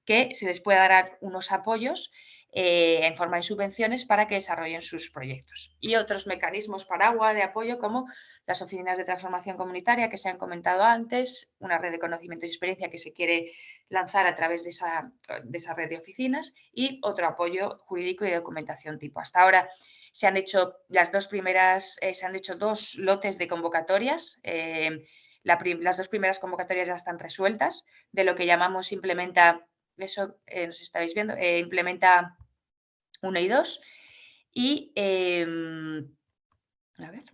Speaker 6: que se les pueda dar unos apoyos en forma de subvenciones para que desarrollen sus proyectos. Y otros mecanismos paraguas de apoyo como las oficinas de transformación comunitaria que se han comentado antes, una red de conocimiento y experiencia que se quiere lanzar a través de esa red de oficinas y otro apoyo jurídico y de documentación tipo. Hasta ahora se han hecho dos lotes de convocatorias. Las 2 primeras convocatorias ya están resueltas de lo que llamamos implementa, eso no sé si estáis viendo, implementa 1 y 2 y a ver.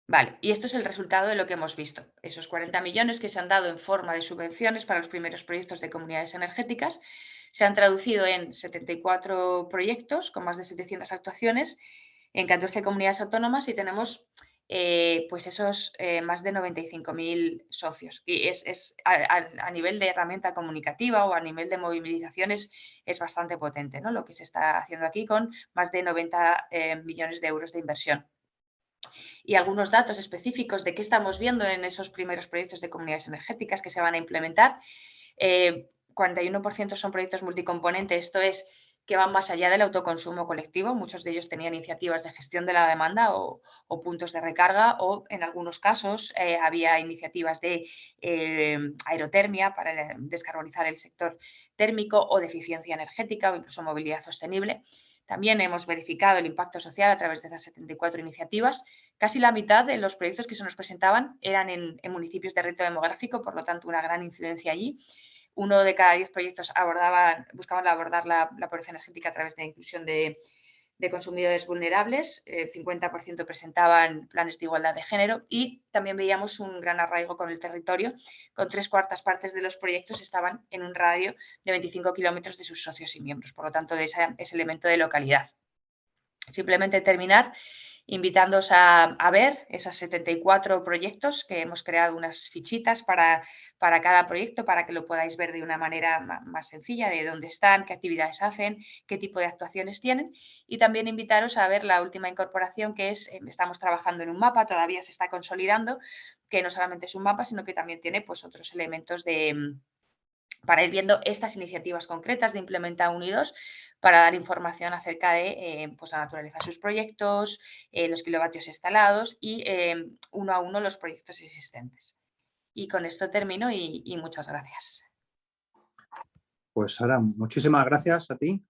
Speaker 6: Vale, y esto es el resultado de lo que hemos visto. Esos 40 millones que se han dado en forma de subvenciones para los primeros proyectos de comunidades energéticas se han traducido en 74 proyectos con más de 700 actuaciones en 14 comunidades autónomas y tenemos pues esos más de 95.000 socios. Y a nivel de herramienta comunicativa o a nivel de movilizaciones es bastante potente, ¿no? Lo que se está haciendo aquí con más de 90 millones de euros de inversión. y algunos datos específicos de qué estamos viendo en esos primeros proyectos de comunidades energéticas que se van a implementar. 41% son proyectos multicomponentes, esto es, que van más allá del autoconsumo colectivo. Muchos de ellos tenían iniciativas de gestión de la demanda o puntos de recarga, o en algunos casos había iniciativas de aerotermia para descarbonizar el sector térmico, o de eficiencia energética, o incluso movilidad sostenible. También hemos verificado el impacto social a través de esas 74 iniciativas. Casi la mitad de los proyectos que se nos presentaban eran en municipios de reto demográfico, por lo tanto una gran incidencia allí. 1 de cada 10 proyectos buscaban abordar la pobreza energética a través de la inclusión de consumidores vulnerables. 50% presentaban planes de igualdad de género, y también veíamos un gran arraigo con el territorio, con 3/4 partes de los proyectos estaban en un radio de 25 kilómetros de sus socios y miembros, por lo tanto de ese elemento de localidad. Simplemente terminar invitándoos a ver esas 74 proyectos, que hemos creado unas fichitas para cada proyecto, para que lo podáis ver de una manera más sencilla, de dónde están, qué actividades hacen, qué tipo de actuaciones tienen. Y también invitaros a ver la última incorporación, que es, estamos trabajando en un mapa, todavía se está consolidando, que no solamente es un mapa, sino que también tiene pues otros elementos para ir viendo estas iniciativas concretas de Implementa 1 y 2, para dar información acerca de pues la naturaleza de sus proyectos, los kilovatios instalados y 1 a 1 los proyectos existentes. Y con esto termino y muchas gracias.
Speaker 2: Pues Sara, muchísimas gracias a ti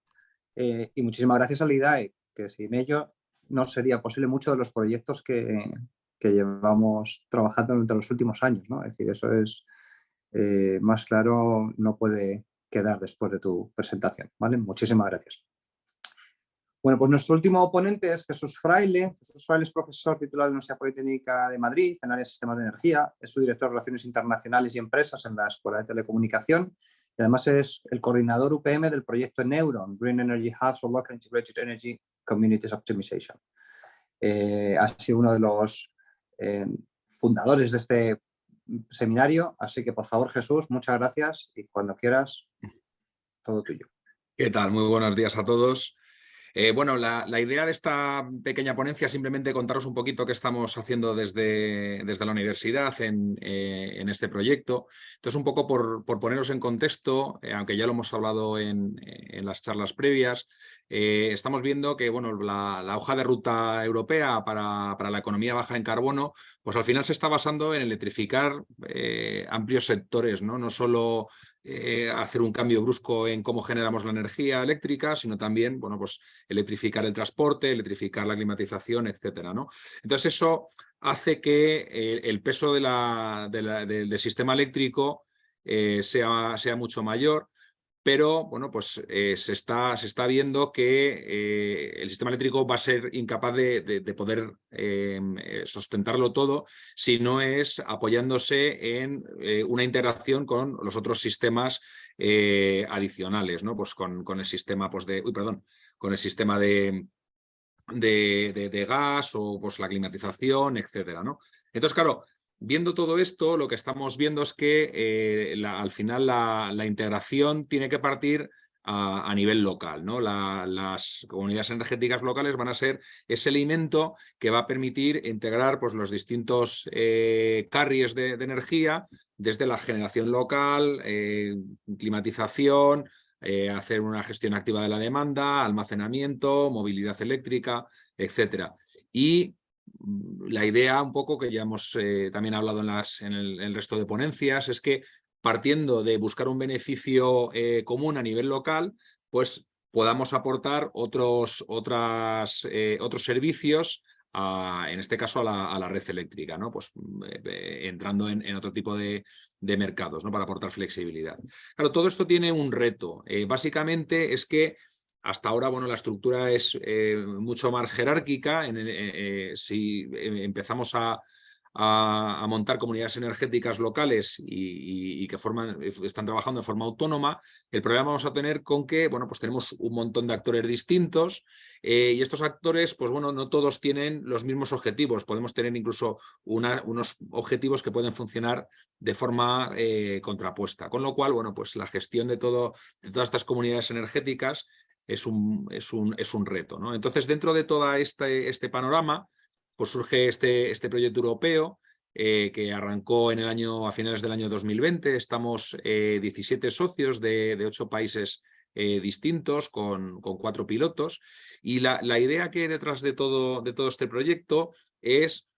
Speaker 2: y muchísimas gracias al IDAE, que sin ello no sería posible muchos de los proyectos que llevamos trabajando durante los últimos años, ¿no? Es decir, eso es más claro no puede quedar después de tu presentación, ¿vale? Muchísimas gracias. Bueno, pues nuestro último ponente es Jesús Fraile. Jesús Fraile es profesor titulado en la Universidad Politécnica de Madrid, en el área de Sistemas de Energía. Es su director de Relaciones Internacionales y Empresas en la Escuela de Telecomunicación. Y además es el coordinador UPM del proyecto Neuron, Green Energy Hubs for Local Integrated Energy Communities Optimization. Ha sido uno de los fundadores de este seminario, así que por favor, Jesús, muchas gracias y cuando quieras, todo tuyo.
Speaker 7: ¿Qué tal? Muy buenos días a todos. Bueno, la idea de esta pequeña ponencia es simplemente contaros un poquito qué estamos haciendo desde la universidad en este proyecto. Entonces, un poco por poneros en contexto, aunque ya lo hemos hablado en las charlas previas, estamos viendo que bueno, la hoja de ruta europea para la economía baja en carbono, pues al final se está basando en electrificar amplios sectores, ¿no? No solo hacer un cambio brusco en cómo generamos la energía eléctrica, sino también, bueno, pues electrificar el transporte, electrificar la climatización, etcétera, ¿no? Entonces eso hace que el peso del sistema eléctrico sea mucho mayor, pero bueno, pues se está viendo que el sistema eléctrico va a ser incapaz de poder sustentarlo todo si no es apoyándose en una integración con los otros sistemas adicionales, ¿no? Pues con el sistema pues con el sistema de gas o pues la climatización, etcétera, ¿no? Entonces, claro, viendo todo esto, lo que estamos viendo es que al final la integración tiene que partir a nivel local, ¿no? Las comunidades energéticas locales van a ser ese elemento que va a permitir integrar pues, los distintos carriers de energía desde la generación local, climatización, hacer una gestión activa de la demanda, almacenamiento, movilidad eléctrica, etcétera. Y la idea un poco que ya hemos también hablado en el resto de ponencias es que partiendo de buscar un beneficio común a nivel local, pues podamos aportar otros servicios, en este caso a la red eléctrica, ¿no? Pues entrando en otro tipo de mercados, ¿no? Para aportar flexibilidad. Claro, todo esto tiene un reto. Básicamente es que hasta ahora, bueno, la estructura es mucho más jerárquica. Si empezamos a montar comunidades energéticas locales y que están trabajando de forma autónoma, el problema vamos a tener con que, bueno, pues tenemos un montón de actores distintos y estos actores, pues bueno, no todos tienen los mismos objetivos. Podemos tener incluso unos objetivos que pueden funcionar de forma contrapuesta. Con lo cual, bueno, pues la gestión de todas estas comunidades energéticas es un reto, ¿no? Entonces, dentro de todo este panorama, pues surge este proyecto europeo que arrancó a finales del año 2020. Estamos 17 socios de 8 países distintos con 4 pilotos, y la idea que hay detrás de todo este proyecto es,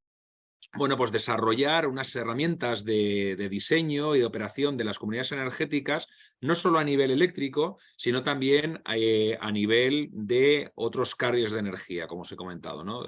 Speaker 7: bueno, pues desarrollar unas herramientas de diseño y de operación de las comunidades energéticas, no solo a nivel eléctrico, sino también a nivel de otros carriers de energía, como os he comentado, ¿no?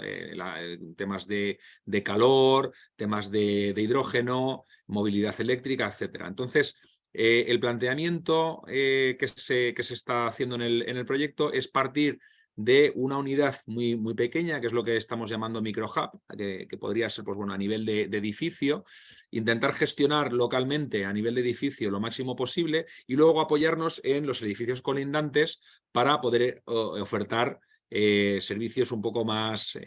Speaker 7: Temas de calor, temas de hidrógeno, movilidad eléctrica, etcétera. Entonces, el planteamiento que se está haciendo en el proyecto es partir de una unidad muy, muy pequeña, que es lo que estamos llamando microhub, que podría ser, pues, bueno, a nivel de edificio, intentar gestionar localmente a nivel de edificio lo máximo posible y luego apoyarnos en los edificios colindantes para poder ofertar servicios un poco más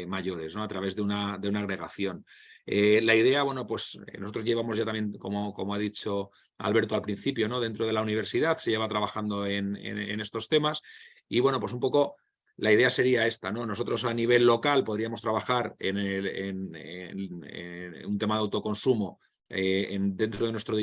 Speaker 7: mayores, ¿no? A través de una agregación. La idea, bueno, pues nosotros llevamos ya también, como ha dicho Alberto al principio, ¿no? Dentro de la universidad se lleva trabajando en estos temas. Y bueno, pues un poco la idea sería esta, ¿no? Nosotros a nivel local podríamos trabajar en un tema de autoconsumo dentro de nuestros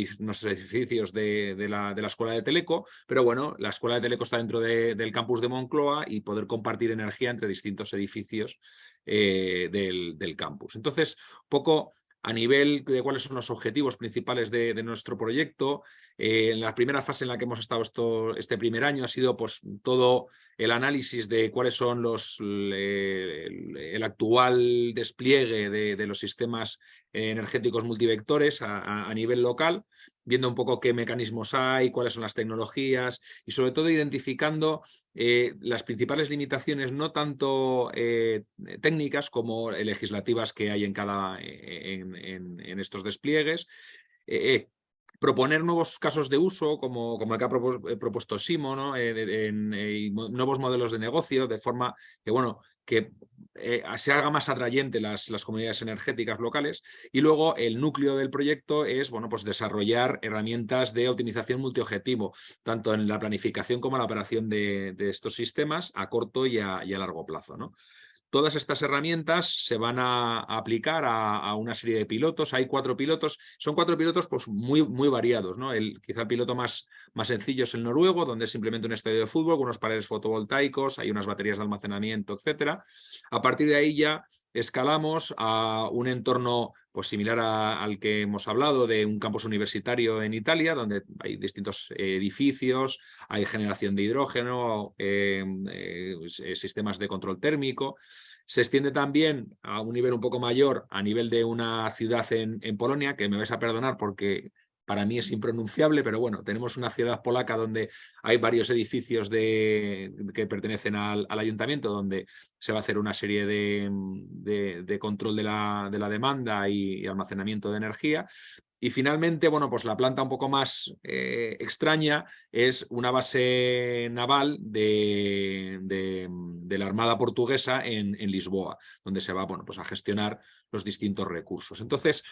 Speaker 7: edificios de la Escuela de Teleco, pero bueno, la Escuela de Teleco está dentro del campus de Moncloa y poder compartir energía entre distintos edificios del campus. Entonces, poco a nivel de cuáles son los objetivos principales de nuestro proyecto. En la primera fase en la que hemos estado este primer año ha sido, pues, todo el análisis de cuáles son el actual despliegue de los sistemas energéticos multivectores a nivel local, viendo un poco qué mecanismos hay, cuáles son las tecnologías y sobre todo identificando las principales limitaciones, no tanto técnicas como legislativas, que hay en estos despliegues. Proponer nuevos casos de uso, como el que ha propuesto Simo, ¿no? Nuevos modelos de negocio, de forma que, bueno, que se haga más atrayente las comunidades energéticas locales. Y luego el núcleo del proyecto es, bueno, pues desarrollar herramientas de optimización multiobjetivo, tanto en la planificación como en la operación de estos sistemas a corto y a largo plazo, ¿no? Todas estas herramientas se van a aplicar a una serie de pilotos. Hay 4 pilotos, son 4 pilotos, pues, muy, muy variados, ¿no? Quizá el piloto más sencillo es el noruego, donde es simplemente un estadio de fútbol con unos paneles fotovoltaicos, hay unas baterías de almacenamiento, etcétera. A partir de ahí ya escalamos a un entorno, pues, similar al que hemos hablado, de un campus universitario en Italia, donde hay distintos edificios, hay generación de hidrógeno, sistemas de control térmico. Se extiende también a un nivel un poco mayor, a nivel de una ciudad en Polonia, que me vais a perdonar porque para mí es impronunciable, pero bueno, tenemos una ciudad polaca donde hay varios edificios que pertenecen al ayuntamiento, donde se va a hacer una serie de control de la demanda y almacenamiento de energía. Y finalmente, bueno, pues la planta un poco más extraña es una base naval de la Armada Portuguesa en Lisboa, donde se va, bueno, pues a gestionar los distintos recursos. Entonces,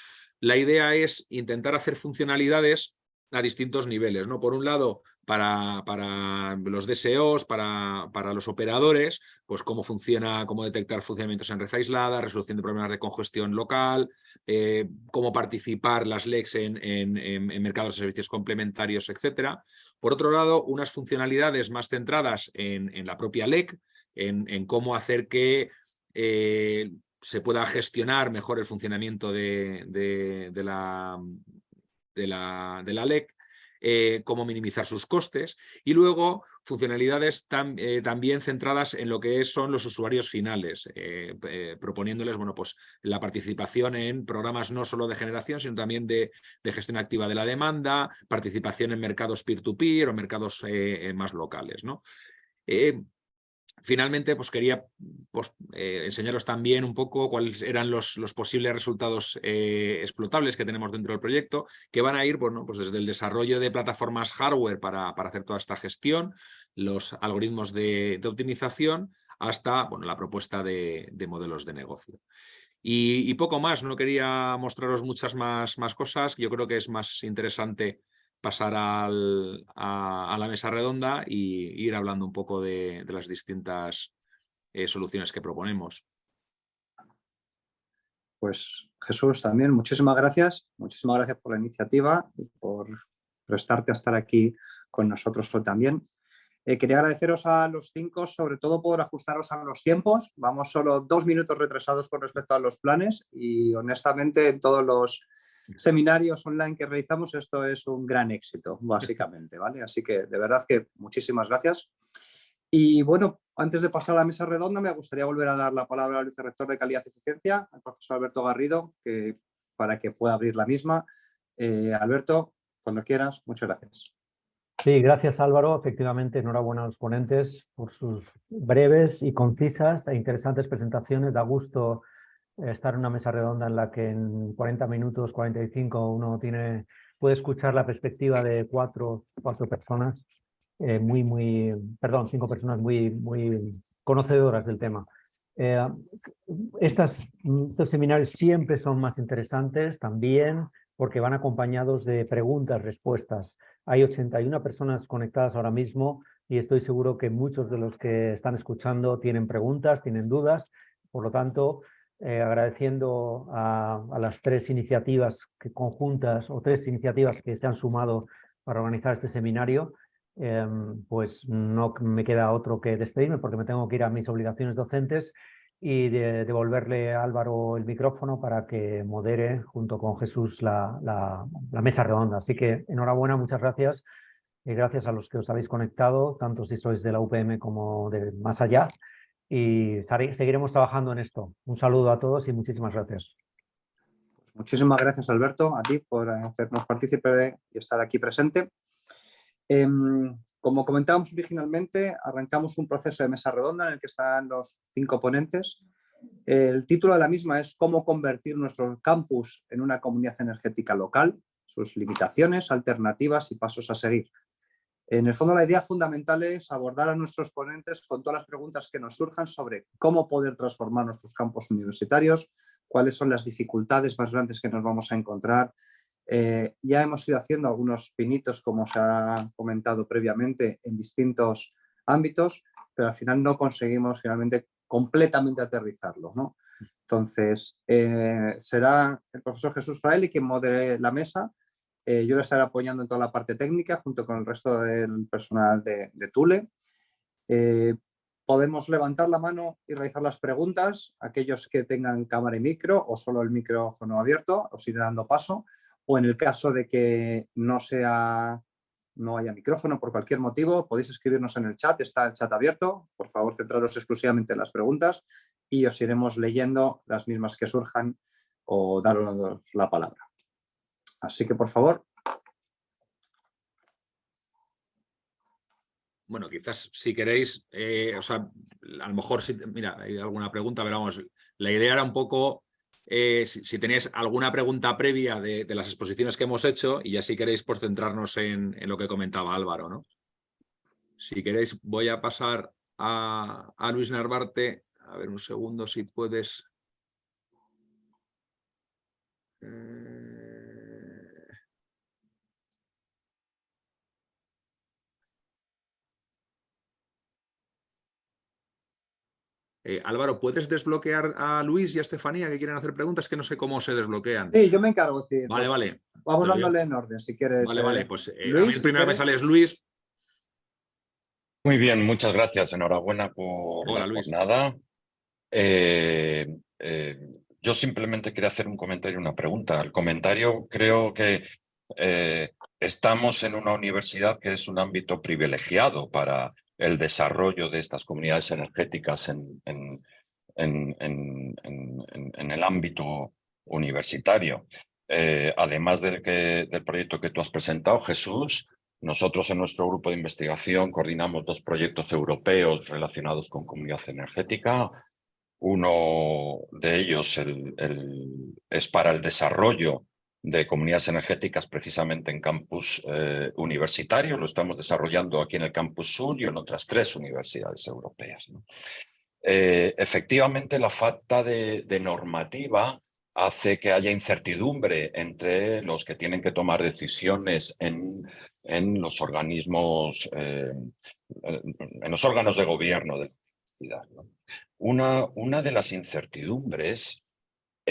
Speaker 7: la idea es intentar hacer funcionalidades a distintos niveles, ¿no? Por un lado, para los DSOs, para los operadores, pues cómo funciona, cómo detectar funcionamientos en red aislada, resolución de problemas de congestión local, cómo participar las LECs en mercados de servicios complementarios, etcétera. Por otro lado, unas funcionalidades más centradas en la propia LEC, en cómo hacer que se pueda gestionar mejor el funcionamiento de la LEC, cómo minimizar sus costes, y luego funcionalidades también centradas en lo que son los usuarios finales, proponiéndoles, bueno, pues la participación en programas no solo de generación, sino también de gestión activa de la demanda, participación en mercados peer-to-peer o mercados más locales, ¿no? Finalmente, pues quería enseñaros también un poco cuáles eran los posibles resultados explotables que tenemos dentro del proyecto, que van a ir, bueno, pues desde el desarrollo de plataformas hardware para hacer toda esta gestión, los algoritmos de optimización, hasta, bueno, la propuesta de modelos de negocio. Y poco más, no quería mostraros muchas más cosas. Yo creo que es más interesante pasar a la mesa redonda y ir hablando un poco de las distintas soluciones que proponemos.
Speaker 2: Pues Jesús, también muchísimas gracias por la iniciativa y por prestarte a estar aquí con nosotros hoy también. Quería agradeceros a los 5, sobre todo por ajustaros a los tiempos. Vamos solo 2 minutos retrasados con respecto a los planes y honestamente en todos los seminarios online que realizamos esto es un gran éxito, básicamente, ¿vale? Así que de verdad que muchísimas gracias. Y bueno, antes de pasar a la mesa redonda, me gustaría volver a dar la palabra al vicerrector de Calidad y Eficiencia, al profesor Alberto Garrido, para que pueda abrir la misma. Alberto, cuando quieras, muchas gracias.
Speaker 1: Sí, gracias Álvaro. Efectivamente, enhorabuena a los ponentes por sus breves y concisas e interesantes presentaciones. Da gusto estar en una mesa redonda en la que en 40 minutos, 45, uno puede escuchar la perspectiva de cuatro personas. 5 personas muy conocedoras del tema. Estos seminarios siempre son más interesantes también porque van acompañados de preguntas, respuestas. Hay 81 personas conectadas ahora mismo y estoy seguro que muchos de los que están escuchando tienen preguntas, tienen dudas. Por lo tanto, agradeciendo a las 3 iniciativas conjuntas o 3 iniciativas que se han sumado para organizar este seminario, pues no me queda otro que despedirme porque me tengo que ir a mis obligaciones docentes y devolverle a Álvaro el micrófono para que modere junto con Jesús la mesa redonda. Así que enhorabuena, muchas gracias. Y gracias a los que os habéis conectado, tanto si sois de la UPM como de más allá. Y seguiremos trabajando en esto. Un saludo a todos y muchísimas gracias.
Speaker 2: Muchísimas gracias, Alberto, a ti por hacernos partícipe y estar aquí presente. Como comentábamos originalmente, arrancamos un proceso de mesa redonda en el que están los 5 ponentes. El título de la misma es ¿Cómo convertir nuestro campus en una comunidad energética local? Sus limitaciones, alternativas y pasos a seguir. En el fondo, la idea fundamental es abordar a nuestros ponentes con todas las preguntas que nos surjan sobre cómo poder transformar nuestros campus universitarios, cuáles son las dificultades más grandes que nos vamos a encontrar. Ya hemos ido haciendo algunos pinitos, como se ha comentado previamente, en distintos ámbitos, pero al final no conseguimos finalmente completamente aterrizarlo, ¿no? Entonces, será el profesor Jesús Fraile quien modere la mesa. Yo le estaré apoyando en toda la parte técnica junto con el resto del personal de Thule. Podemos levantar la mano y realizar las preguntas. Aquellos que tengan cámara y micro o solo el micrófono abierto, os iré dando paso. O en el caso de que no haya micrófono por cualquier motivo, podéis escribirnos en el chat, está el chat abierto. Por favor, centraros exclusivamente en las preguntas y os iremos leyendo las mismas que surjan o daros la palabra. Así que, por favor.
Speaker 7: Bueno, quizás si queréis, a lo mejor, mira, hay alguna pregunta, pero vamos, la idea era un poco, si tenéis alguna pregunta previa de las exposiciones que hemos hecho y ya si queréis por centrarnos en lo que comentaba Álvaro, ¿no? Si queréis, voy a pasar a Luis Narvarte. A ver, un segundo, si puedes. Álvaro, ¿puedes desbloquear a Luis y a Estefanía que quieren hacer preguntas? Que no sé cómo se desbloquean.
Speaker 2: Sí, yo me encargo. Sí,
Speaker 7: vale,
Speaker 2: pues,
Speaker 7: vale.
Speaker 2: Vamos dándole en orden, si quieres.
Speaker 7: Vale, pues
Speaker 2: Luis,
Speaker 7: a mí el primero me sale es Luis.
Speaker 8: Muy bien, muchas gracias. Enhorabuena por la jornada. Yo simplemente quería hacer un comentario y una pregunta. El comentario, creo que estamos en una universidad que es un ámbito privilegiado para el desarrollo de estas comunidades energéticas en el ámbito universitario. Además del proyecto que tú has presentado, Jesús, nosotros en nuestro grupo de investigación coordinamos 2 proyectos europeos relacionados con comunidad energética. Uno de ellos es para el desarrollo de comunidades energéticas precisamente en campus universitarios. Lo estamos desarrollando aquí en el campus sur y en otras 3 universidades europeas, ¿no? Efectivamente, la falta de normativa hace que haya incertidumbre entre los que tienen que tomar decisiones en los organismos, en los órganos de gobierno de la universidad, ¿no? Una de las incertidumbres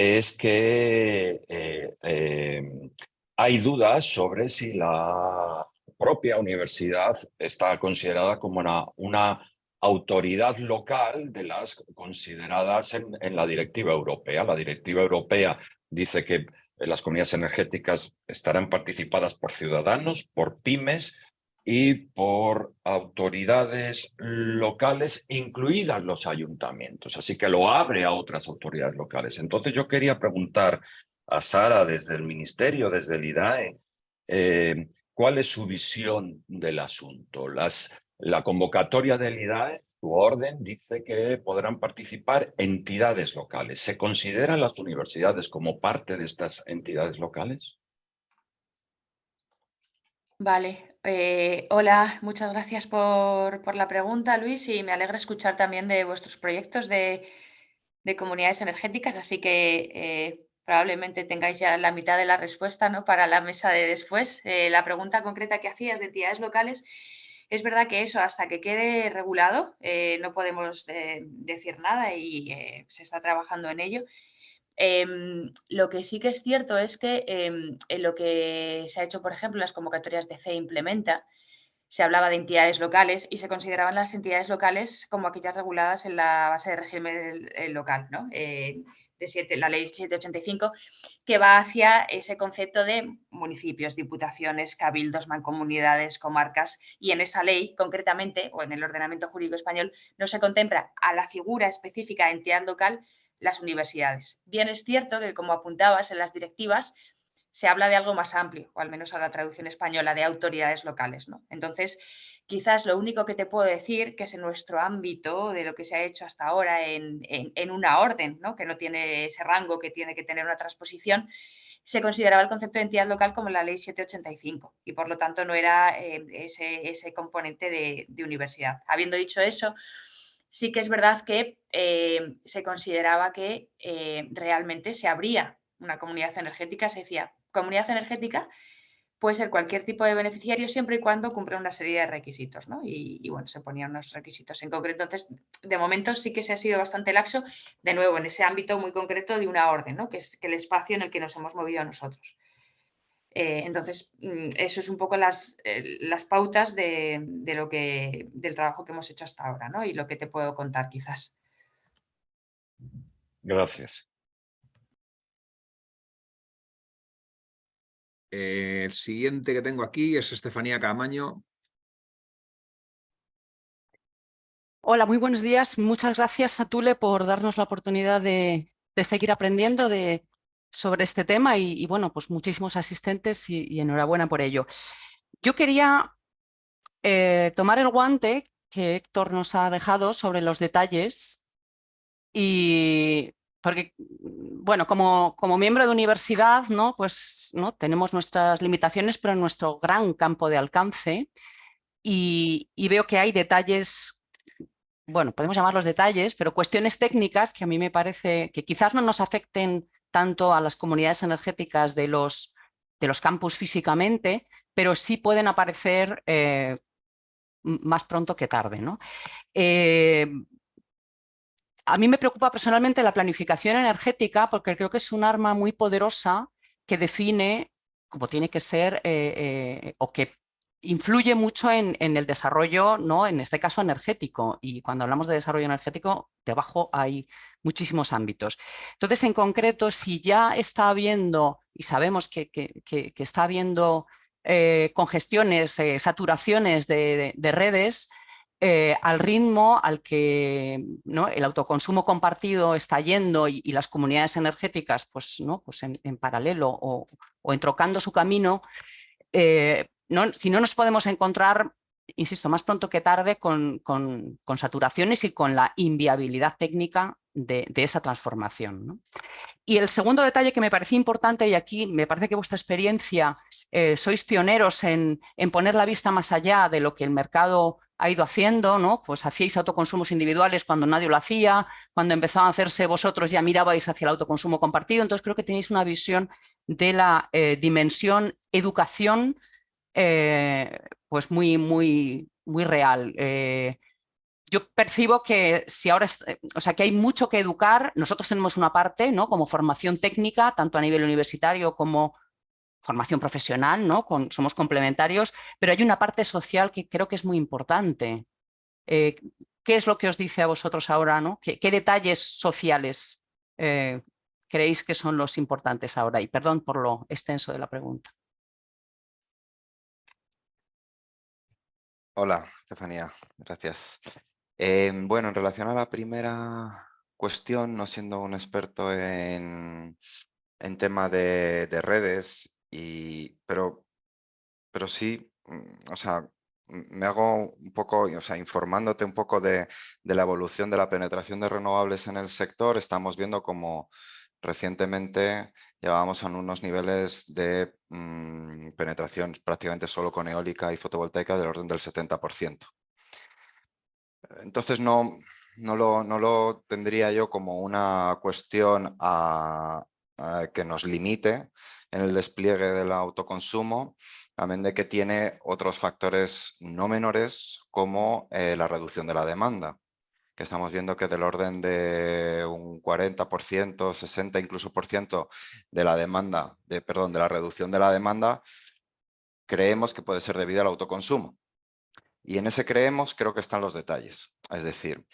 Speaker 8: es que hay dudas sobre si la propia universidad está considerada como una autoridad local de las consideradas en la directiva europea. La directiva europea dice que las comunidades energéticas estarán participadas por ciudadanos, por pymes y por autoridades locales, incluidas los ayuntamientos. Así que lo abre a otras autoridades locales. Entonces yo quería preguntar a Sara desde el Ministerio, desde el IDAE, ¿cuál es su visión del asunto? La convocatoria del IDAE, su orden, dice que podrán participar entidades locales. ¿Se consideran las universidades como parte de estas entidades locales?
Speaker 6: Vale, hola, muchas gracias por la pregunta, Luis, y me alegra escuchar también de vuestros proyectos de comunidades energéticas, así que probablemente tengáis ya la mitad de la respuesta, ¿no?, para la mesa de después. La pregunta concreta que hacías de entidades locales, es verdad que eso hasta que quede regulado no podemos decir nada y se está trabajando en ello. Lo que sí que es cierto es que en lo que se ha hecho, por ejemplo, en las convocatorias de CE Implementa, se hablaba de entidades locales y se consideraban las entidades locales como aquellas reguladas en la base de régimen local, ¿no? La ley 785, que va hacia ese concepto de municipios, diputaciones, cabildos, mancomunidades, comarcas, y en esa ley concretamente, o en el ordenamiento jurídico español, no se contempla a la figura específica de entidad local las universidades. Bien es cierto que, como apuntabas en las directivas, se habla de algo más amplio, o al menos a la traducción española, de autoridades locales, ¿no? Entonces, quizás lo único que te puedo decir, que es en nuestro ámbito de lo que se ha hecho hasta ahora en una orden, ¿no?, que no tiene ese rango que tiene que tener una transposición, se consideraba el concepto de entidad local como la ley 785 y por lo tanto no era ese componente de universidad. Habiendo dicho eso, sí que es verdad que se consideraba que realmente se abría una comunidad energética, se decía, comunidad energética puede ser cualquier tipo de beneficiario siempre y cuando cumpla una serie de requisitos, ¿no? Y bueno, se ponían unos requisitos en concreto. Entonces, de momento sí que se ha sido bastante laxo, de nuevo, en ese ámbito muy concreto de una orden, ¿no?, que es el espacio en el que nos hemos movido nosotros. Entonces, eso es un poco las pautas del trabajo que hemos hecho hasta ahora, ¿no?, y lo que te puedo contar quizás.
Speaker 8: Gracias.
Speaker 7: El siguiente que tengo aquí es Estefanía Caamaño.
Speaker 9: Hola, muy buenos días. Muchas gracias a Tule por darnos la oportunidad de seguir aprendiendo sobre este tema y bueno, pues muchísimos asistentes y enhorabuena por ello. Yo quería tomar el guante que Héctor nos ha dejado sobre los detalles y porque, bueno, como miembro de universidad, ¿no?, pues, ¿no?, tenemos nuestras limitaciones, pero en nuestro gran campo de alcance y veo que hay detalles, bueno, podemos llamarlos detalles, pero cuestiones técnicas que a mí me parece que quizás no nos afecten tanto a las comunidades energéticas de los campus físicamente, pero sí pueden aparecer más pronto que tarde, ¿no? A mí me preocupa personalmente la planificación energética porque creo que es un arma muy poderosa que define cómo tiene que ser o que influye mucho en el desarrollo, ¿no?, en este caso energético. Y cuando hablamos de desarrollo energético, debajo hay muchísimos ámbitos. Entonces, en concreto, si ya está habiendo, y sabemos que está habiendo congestiones, saturaciones de redes, al ritmo al que, ¿no?, el autoconsumo compartido está yendo y las comunidades energéticas pues, ¿no?, pues en paralelo o entrocando su camino, si no nos podemos encontrar, insisto, más pronto que tarde con saturaciones y con la inviabilidad técnica de esa transformación, ¿no? Y el segundo detalle que me parecía importante, y aquí me parece que vuestra experiencia, sois pioneros en poner la vista más allá de lo que el mercado ha ido haciendo, ¿no? Pues hacíais autoconsumos individuales cuando nadie lo hacía, cuando empezaban a hacerse vosotros ya mirabais hacia el autoconsumo compartido, entonces creo que tenéis una visión de la dimensión educación pues muy real. yo percibo que si ahora, o sea, que hay mucho que educar. Nosotros tenemos una parte, ¿no?, como formación técnica, tanto a nivel universitario como formación profesional, ¿no? Somos complementarios, pero hay una parte social que creo que es muy importante. ¿Qué es lo que os dice a vosotros ahora, ¿no? ¿Qué detalles sociales creéis que son los importantes ahora? Y perdón por lo extenso de la pregunta.
Speaker 3: Hola, Estefanía, gracias. Bueno, en relación a la primera cuestión, no siendo un experto en tema de redes, pero sí, o sea, me hago un poco, o sea, informándote un poco de la evolución de la penetración de renovables en el sector, estamos viendo como recientemente llevábamos a unos niveles de penetración prácticamente solo con eólica y fotovoltaica del orden del 70%. Entonces no lo tendría yo como una cuestión que nos limite en el despliegue del autoconsumo, también de que tiene otros factores no menores como la reducción de la demanda, que estamos viendo que del orden de un 40%, 60 incluso por ciento de la demanda, de la reducción de la demanda, creemos que puede ser debida al autoconsumo. Y en ese creemos creo que están los detalles. Es decir,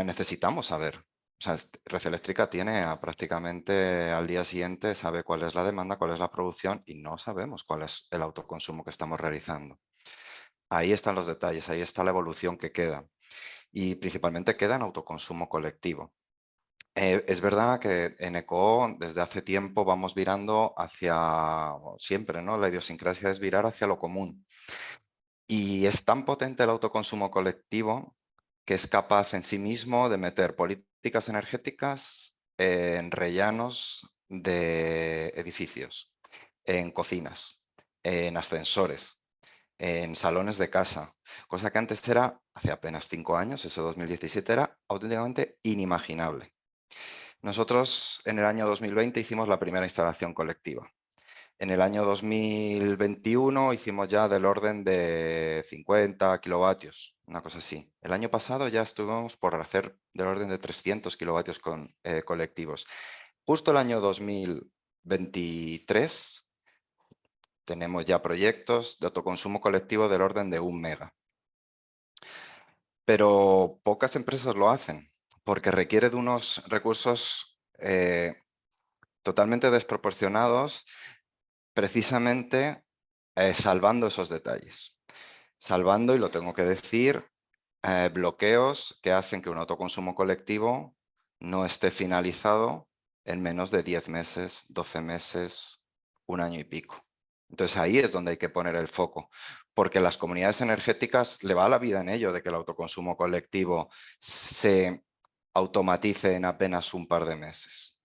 Speaker 3: necesitamos saber. O sea, Red Eléctrica tiene prácticamente al día siguiente, sabe cuál es la demanda, cuál es la producción y no sabemos cuál es el autoconsumo que estamos realizando. Ahí están los detalles, ahí está la evolución que queda. Y principalmente queda en autoconsumo colectivo. Es verdad que en ECO desde hace tiempo vamos virando hacia, siempre, ¿no? La idiosincrasia es virar hacia lo común. Y es tan potente el autoconsumo colectivo que es capaz en sí mismo de meter políticas energéticas en rellanos de edificios, en cocinas, en ascensores, en salones de casa, cosa que antes era, hace apenas 5 años, ese 2017, era auténticamente inimaginable. Nosotros en el año 2020 hicimos la primera instalación colectiva. En el año 2021 hicimos ya del orden de 50 kilovatios, una cosa así. El año pasado ya estuvimos por hacer del orden de 300 kilovatios con colectivos. Justo el año 2023 tenemos ya proyectos de autoconsumo colectivo del orden de 1 mega. Pero pocas empresas lo hacen porque requiere de unos recursos totalmente desproporcionados, precisamente salvando esos detalles. Salvando, y lo tengo que decir, bloqueos que hacen que un autoconsumo colectivo no esté finalizado en menos de 10 meses, 12 meses, 1 año y pico. Entonces ahí es donde hay que poner el foco, porque las comunidades energéticas le va la vida en ello de que el autoconsumo colectivo se automatice en apenas un par de meses.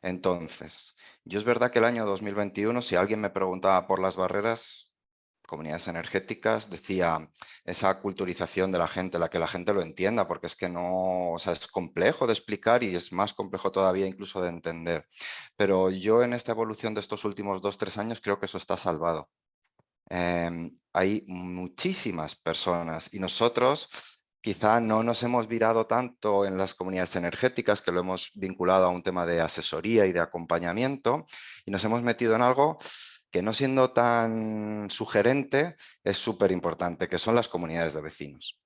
Speaker 3: Entonces, yo es verdad que el año 2021, si alguien me preguntaba por las barreras, comunidades energéticas, decía esa culturización de la gente, la que la gente lo entienda, porque es que no, o sea, es complejo de explicar y es más complejo todavía incluso de entender. Pero yo en esta evolución de estos últimos 2-3 años creo que eso está salvado. Hay muchísimas personas y nosotros quizá no nos hemos virado tanto en las comunidades energéticas, que lo hemos vinculado a un tema de asesoría y de acompañamiento, y nos hemos metido en algo que, no siendo tan sugerente, es súper importante, que son las comunidades de vecinos.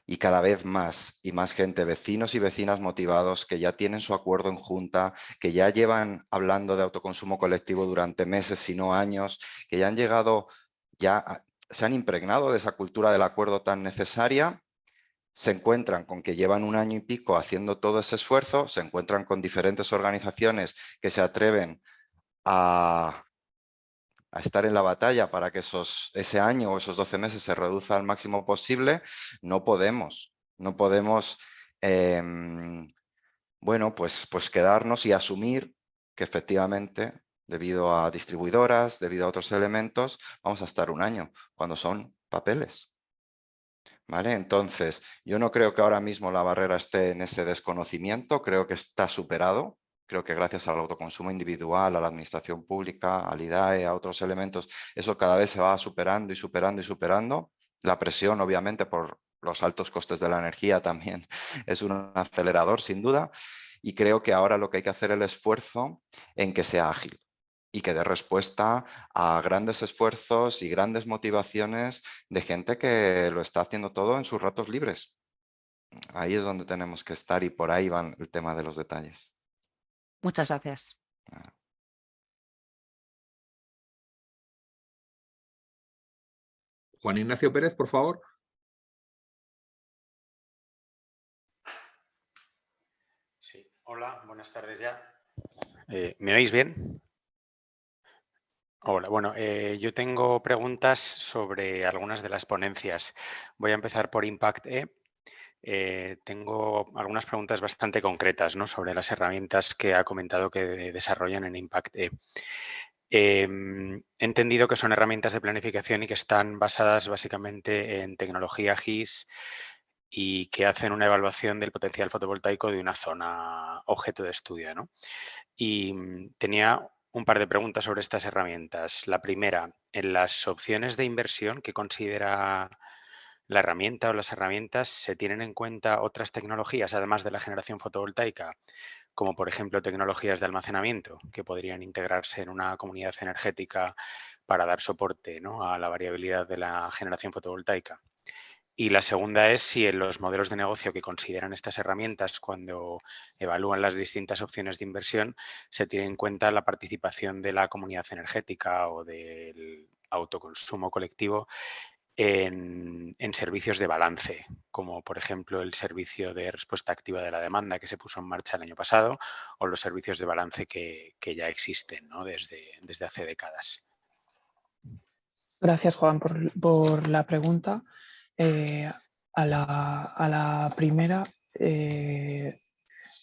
Speaker 3: Y cada vez más y más gente, vecinos y vecinas motivados, que ya tienen su acuerdo en junta, que ya llevan hablando de autoconsumo colectivo durante meses, si no años, que ya han llegado, ya se han impregnado de esa cultura del acuerdo tan necesaria. Se encuentran con que llevan 1 año y pico haciendo todo ese esfuerzo, se encuentran con diferentes organizaciones que se atreven a estar en la batalla para que ese año o esos 12 meses se reduzca al máximo posible. No podemos bueno, pues quedarnos y asumir que efectivamente, debido a distribuidoras, debido a otros elementos, vamos a estar 1 año, cuando son papeles. ¿Vale? Entonces, yo no creo que ahora mismo la barrera esté en ese desconocimiento, creo que está superado. Creo que gracias al autoconsumo individual, a la administración pública, al IDAE, a otros elementos, eso cada vez se va superando y superando y superando. La presión, obviamente, por los altos costes de la energía también es un acelerador, sin duda, y creo que ahora lo que hay que hacer es el esfuerzo en que sea ágil y que dé respuesta a grandes esfuerzos y grandes motivaciones de gente que lo está haciendo todo en sus ratos libres. Ahí es donde tenemos que estar y por ahí van el tema de los detalles.
Speaker 9: Muchas gracias.
Speaker 7: Juan Ignacio Pérez, por favor.
Speaker 10: Sí, hola, buenas tardes ya. ¿Me oís bien? Hola, bueno, yo tengo preguntas sobre algunas de las ponencias. Voy a empezar por Impact-E. Tengo algunas preguntas bastante concretas, ¿no?, sobre las herramientas que ha comentado que desarrollan en Impact-E. He entendido que son herramientas de planificación y que están basadas básicamente en tecnología GIS y que hacen una evaluación del potencial fotovoltaico de una zona objeto de estudio, ¿no? Y tenía un par de preguntas sobre estas herramientas. La primera, en las opciones de inversión que considera la herramienta o las herramientas, ¿se tienen en cuenta otras tecnologías además de la generación fotovoltaica, como por ejemplo tecnologías de almacenamiento que podrían integrarse en una comunidad energética para dar soporte, ¿no?, a la variabilidad de la generación fotovoltaica? Y la segunda es si en los modelos de negocio que consideran estas herramientas cuando evalúan las distintas opciones de inversión se tiene en cuenta la participación de la comunidad energética o del autoconsumo colectivo en servicios de balance, como por ejemplo el servicio de respuesta activa de la demanda que se puso en marcha el año pasado o los servicios de balance que ya existen, ¿no?, desde hace décadas.
Speaker 5: Gracias, Juan, por la pregunta. A la primera,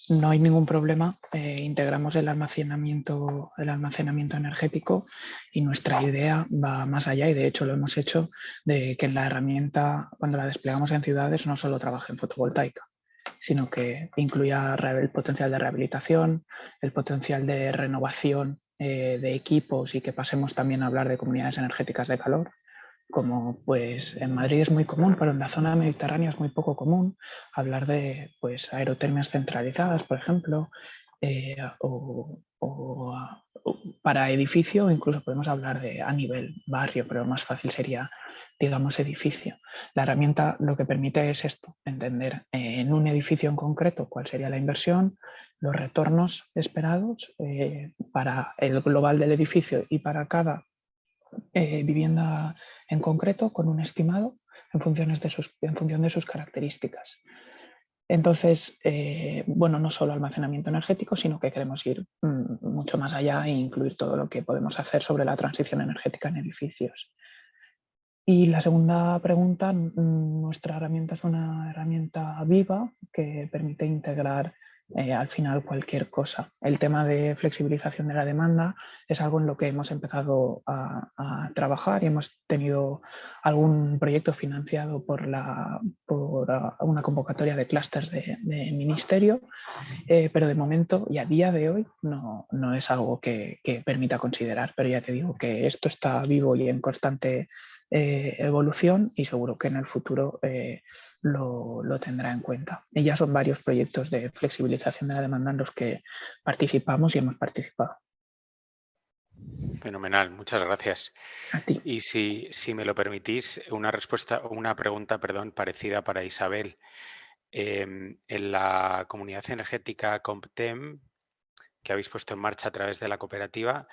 Speaker 5: no hay ningún problema. Integramos el almacenamiento energético y nuestra idea va más allá, y de hecho lo hemos hecho, de que la herramienta, cuando la desplegamos en ciudades, no solo trabaje en fotovoltaica, sino que incluya el potencial de rehabilitación, el potencial de renovación de equipos, y que pasemos también a hablar de comunidades energéticas de calor, como pues en Madrid es muy común, pero en la zona mediterránea es muy poco común hablar de pues aerotermias centralizadas, por ejemplo, o para edificio. Incluso podemos hablar de a nivel barrio, pero más fácil sería, digamos, edificio. La herramienta lo que permite es esto, entender en un edificio en concreto cuál sería la inversión, los retornos esperados para el global del edificio y para cada vivienda en concreto, con un estimado en función de sus características. Entonces, bueno, no solo almacenamiento energético, sino que queremos ir mucho más allá e incluir todo lo que podemos hacer sobre la transición energética en edificios. Y la segunda pregunta, nuestra herramienta es una herramienta viva que permite integrar al final cualquier cosa. El tema de flexibilización de la demanda es algo en lo que hemos empezado a trabajar, y hemos tenido algún proyecto financiado por una convocatoria de clústeres de ministerio, pero de momento y a día de hoy no es algo que permita considerar. Pero ya te digo que esto está vivo y en constante evolución, y seguro que en el futuro lo tendrá en cuenta. Y ya son varios proyectos de flexibilización de la demanda en los que participamos y hemos participado.
Speaker 10: Fenomenal, muchas gracias.
Speaker 5: A ti.
Speaker 10: Y si me lo permitís, una pregunta, parecida para Isabel. En la comunidad energética CompTem, que habéis puesto en marcha a través de la cooperativa,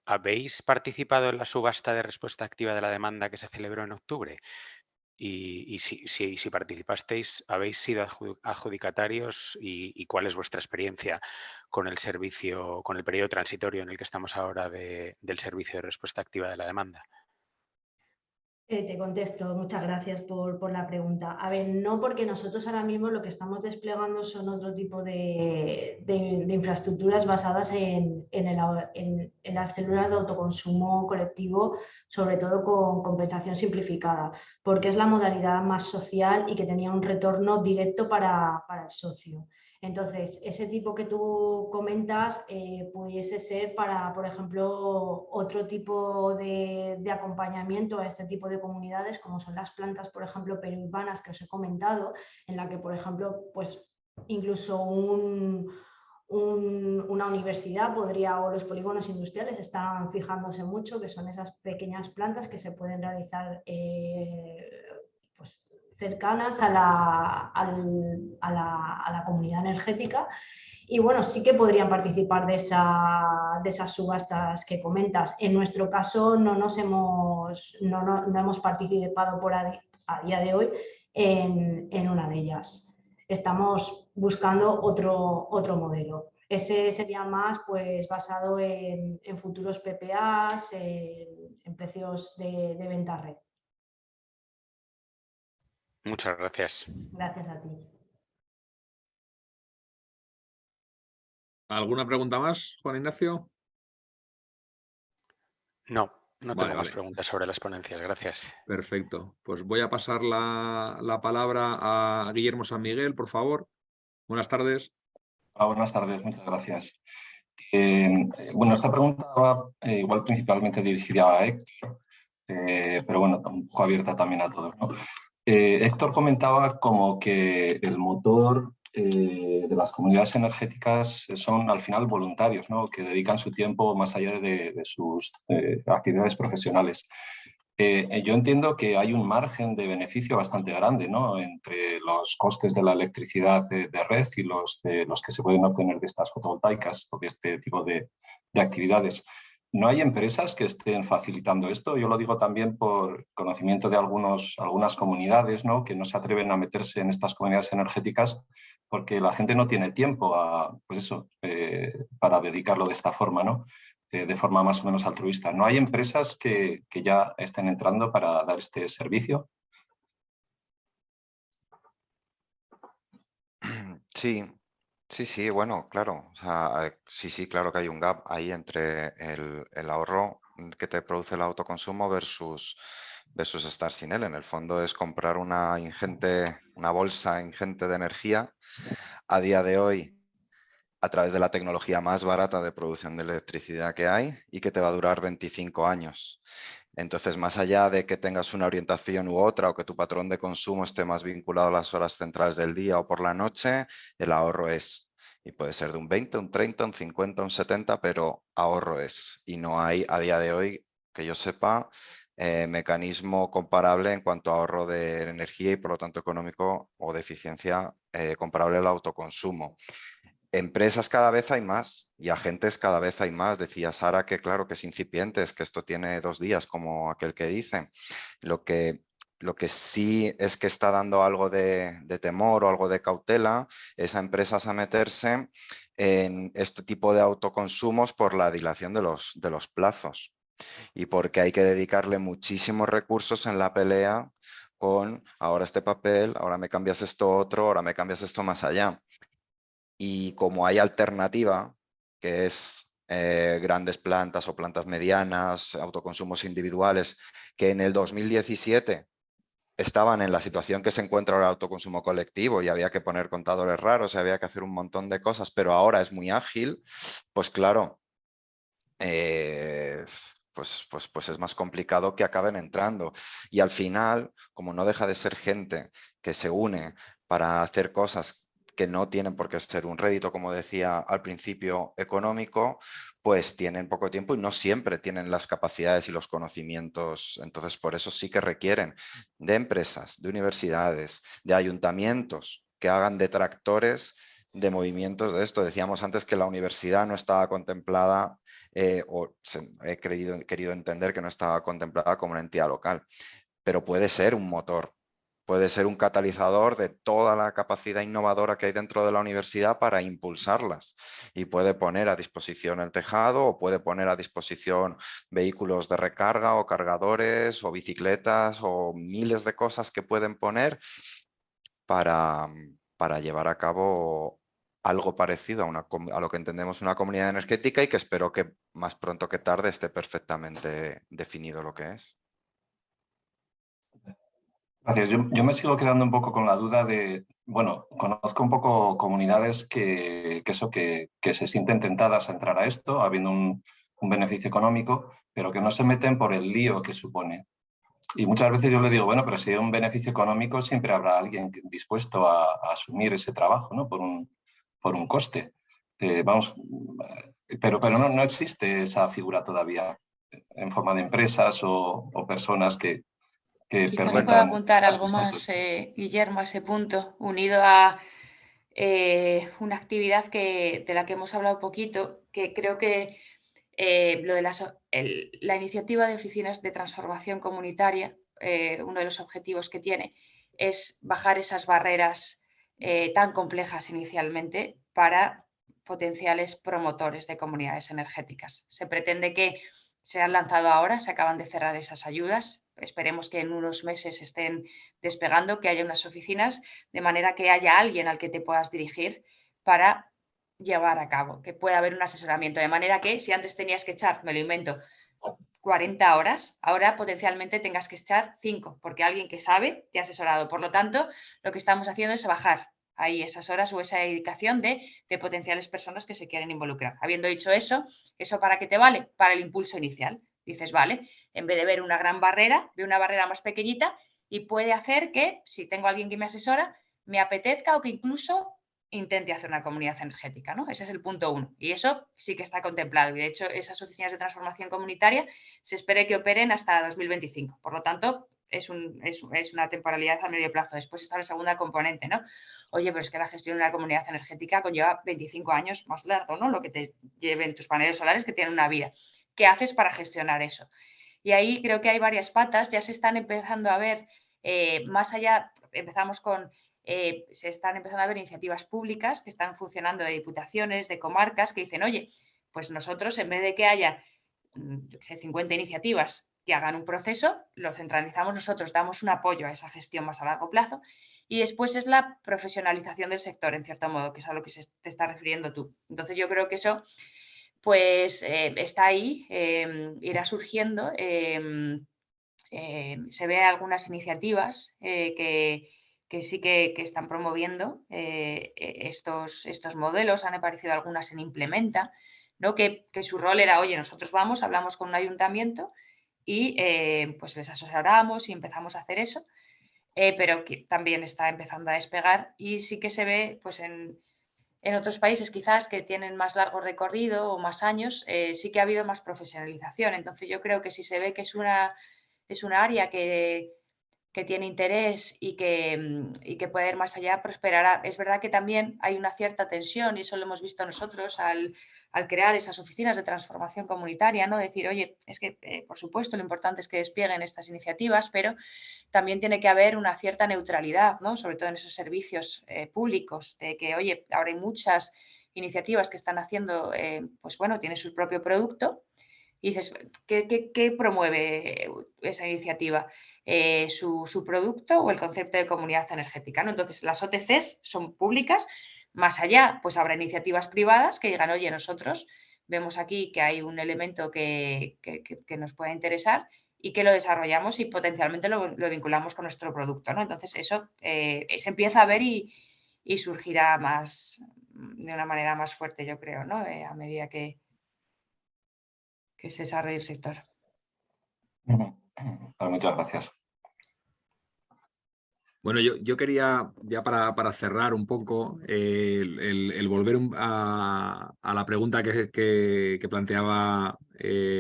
Speaker 10: ¿habéis participado en la subasta de respuesta activa de la demanda que se celebró en octubre? Y si participasteis, ¿habéis sido adjudicatarios y cuál es vuestra experiencia con el servicio, con el periodo transitorio en el que estamos ahora del servicio de respuesta activa de la demanda?
Speaker 4: Te contesto, muchas gracias por la pregunta. A ver, no, porque nosotros ahora mismo lo que estamos desplegando son otro tipo de infraestructuras basadas en las células de autoconsumo colectivo, sobre todo con compensación simplificada, porque es la modalidad más social y que tenía un retorno directo para el socio. Entonces, ese tipo que tú comentas pudiese ser para, por ejemplo, otro tipo de acompañamiento a este tipo de comunidades, como son las plantas, por ejemplo, periurbanas que os he comentado, en la que, por ejemplo, pues incluso una universidad podría, o los polígonos industriales están fijándose mucho, que son esas pequeñas plantas que se pueden realizar pues, cercanas a la comunidad energética. Y bueno, sí que podrían participar de esas subastas que comentas. En nuestro caso no hemos participado a día de hoy en una de ellas. Estamos buscando otro modelo. Ese sería más pues, basado en futuros PPAs, en precios de venta red.
Speaker 10: Muchas gracias.
Speaker 4: Gracias a ti.
Speaker 7: ¿Alguna pregunta más, Juan Ignacio?
Speaker 10: No tengo más
Speaker 7: Vale.
Speaker 10: preguntas sobre las ponencias. Gracias.
Speaker 7: Perfecto. Pues voy a pasar la palabra a Guillermo San Miguel, por favor. Buenas tardes.
Speaker 11: Buenas tardes, muchas gracias. Bueno, esta pregunta va igual principalmente dirigida a Héctor, pero bueno, un poco abierta también a todos, ¿no? Héctor comentaba como que el motor de las comunidades energéticas son al final voluntarios, ¿no? Que dedican su tiempo más allá de sus actividades profesionales. Yo entiendo que hay un margen de beneficio bastante grande, ¿no? Entre los costes de la electricidad de red y los que se pueden obtener de estas fotovoltaicas o de este tipo de actividades. ¿No hay empresas que estén facilitando esto? Yo lo digo también por conocimiento de algunas comunidades, ¿no? Que no se atreven a meterse en estas comunidades energéticas porque la gente no tiene tiempo para dedicarlo de esta forma, ¿no? De forma más o menos altruista. ¿No hay empresas que ya estén entrando para dar este servicio?
Speaker 3: Sí, bueno, claro. O sea, sí, claro que hay un gap ahí entre el ahorro que te produce el autoconsumo versus estar sin él. En el fondo es comprar una bolsa ingente de energía a día de hoy a través de la tecnología más barata de producción de electricidad que hay y que te va a durar 25 años. Entonces, más allá de que tengas una orientación u otra o que tu patrón de consumo esté más vinculado a las horas centrales del día o por la noche, el ahorro es. Y puede ser de un 20, un 30, un 50, un 70, pero ahorro es. Y no hay a día de hoy, que yo sepa, mecanismo comparable en cuanto a ahorro de energía y por lo tanto económico o de eficiencia comparable al autoconsumo. Empresas cada vez hay más y agentes cada vez hay más. Decía Sara que claro que es incipiente, es que esto tiene 2 días, como aquel que dice. Lo que sí es que está dando algo de temor o algo de cautela es a empresas a meterse en este tipo de autoconsumos por la dilación de los plazos y porque hay que dedicarle muchísimos recursos en la pelea con ahora este papel, ahora me cambias esto otro, ahora me cambias esto más allá. Y como hay alternativa, que es grandes plantas o plantas medianas, autoconsumos individuales, que en el 2017 estaban en la situación que se encuentra ahora el autoconsumo colectivo y había que poner contadores raros y había que hacer un montón de cosas, pero ahora es muy ágil, pues claro, pues es más complicado que acaben entrando. Y al final, como no deja de ser gente que se une para hacer cosas que no tienen por qué ser un rédito, como decía al principio, económico, pues tienen poco tiempo y no siempre tienen las capacidades y los conocimientos. Entonces, por eso sí que requieren de empresas, de universidades, de ayuntamientos que hagan detractores de movimientos de esto. Decíamos antes que la universidad no estaba contemplada he querido entender que no estaba contemplada como una entidad local, pero puede ser un motor. Puede ser un catalizador de toda la capacidad innovadora que hay dentro de la universidad para impulsarlas y puede poner a disposición el tejado o puede poner a disposición vehículos de recarga o cargadores o bicicletas o miles de cosas que pueden poner para llevar a cabo algo parecido a lo que entendemos una comunidad energética y que espero que más pronto que tarde esté perfectamente definido lo que es.
Speaker 11: Gracias. Yo me sigo quedando un poco con la duda de, bueno, conozco un poco comunidades que se sienten tentadas a entrar a esto, habiendo un beneficio económico, pero que no se meten por el lío que supone. Y muchas veces yo le digo, bueno, pero si hay un beneficio económico, siempre habrá alguien dispuesto a asumir ese trabajo, ¿no? Por un coste. Pero no existe esa figura todavía en forma de empresas o personas que
Speaker 6: Quizás
Speaker 11: permitan...
Speaker 6: pueda apuntar algo más, Guillermo, a ese punto, unido a una actividad de la que hemos hablado poquito, que creo que lo de la iniciativa de oficinas de transformación comunitaria, uno de los objetivos que tiene es bajar esas barreras tan complejas inicialmente para potenciales promotores de comunidades energéticas. Se pretende que se han lanzado ahora, se acaban de cerrar esas ayudas, esperemos que en unos meses estén despegando, que haya unas oficinas, de manera que haya alguien al que te puedas dirigir para llevar a cabo, que pueda haber un asesoramiento, de manera que si antes tenías que echar, me lo invento, 40 horas, ahora potencialmente tengas que echar 5, porque alguien que sabe te ha asesorado. Por lo tanto, lo que estamos haciendo es bajar ahí esas horas o esa dedicación de potenciales personas que se quieren involucrar. Habiendo dicho eso, ¿eso para qué te vale? Para el impulso inicial. Dices, vale, en vez de ver una gran barrera, ve una barrera más pequeñita y puede hacer que, si tengo a alguien que me asesora, me apetezca o que incluso intente hacer una comunidad energética, ¿no? Ese es el punto 1. Y eso sí que está contemplado. Y de hecho, esas oficinas de transformación comunitaria se espera que operen hasta 2025. Por lo tanto, es una temporalidad a medio plazo. Después está la segunda componente, ¿no? Oye, pero es que la gestión de una comunidad energética conlleva 25 años más largo, ¿no? Lo que te lleven tus paneles solares, que tienen una vida. ¿Qué haces para gestionar eso? Y ahí creo que hay varias patas. Ya se están empezando a ver más allá. Empezamos con... se están empezando a ver iniciativas públicas que están funcionando de diputaciones, de comarcas, que dicen, oye, pues nosotros en vez de que haya 50 iniciativas que hagan un proceso, lo centralizamos nosotros, damos un apoyo a esa gestión más a largo plazo. Y después es la profesionalización del sector, en cierto modo, que es a lo que te estás refiriendo tú. Entonces yo creo que eso pues está ahí, irá surgiendo. Se ve algunas iniciativas que sí que están promoviendo estos modelos, han aparecido algunas en Implementa, ¿no? Que su rol era, oye, nosotros vamos, hablamos con un ayuntamiento y pues les asesoramos y empezamos a hacer eso, pero que también está empezando a despegar y sí que se ve pues en otros países quizás que tienen más largo recorrido o más años, sí que ha habido más profesionalización. Entonces yo creo que si se ve que es una área que tiene interés y que puede ir más allá, prosperará. Es verdad que también hay una cierta tensión, y eso lo hemos visto nosotros al crear esas oficinas de transformación comunitaria, ¿no? Decir, oye, es que, por supuesto, lo importante es que desplieguen estas iniciativas, pero también tiene que haber una cierta neutralidad, ¿no? Sobre todo en esos servicios públicos, de que, oye, ahora hay muchas iniciativas que están haciendo, pues bueno, tiene su propio producto, y dices, ¿qué promueve esa iniciativa? ¿Su producto o el concepto de comunidad energética, ¿no? Entonces, las OTCs son públicas. Más allá, pues habrá iniciativas privadas que digan, oye, nosotros vemos aquí que hay un elemento que nos puede interesar y que lo desarrollamos y potencialmente lo vinculamos con nuestro producto, ¿no? Entonces, eso se empieza a ver y surgirá más de una manera más fuerte, yo creo, ¿no? A medida que se desarrolle el sector.
Speaker 11: Muchas gracias.
Speaker 7: Bueno, yo quería, ya para cerrar un poco, el volver a la pregunta que planteaba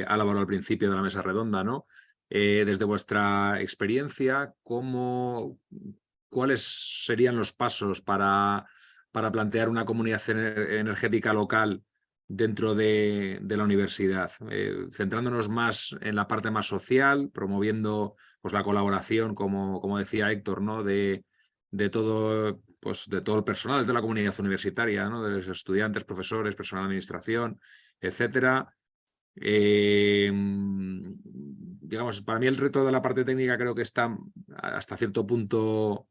Speaker 7: Álvaro al principio de la mesa redonda, ¿no? Desde vuestra experiencia, ¿cuáles serían los pasos para plantear una comunidad energética local dentro de la universidad? Centrándonos más en la parte más social, promoviendo pues la colaboración, como decía Héctor, ¿no? de todo, pues, de todo el personal de la comunidad universitaria, ¿no? De los estudiantes, profesores, personal de administración, etcétera. Digamos, para mí el reto de la parte técnica creo que está hasta cierto punto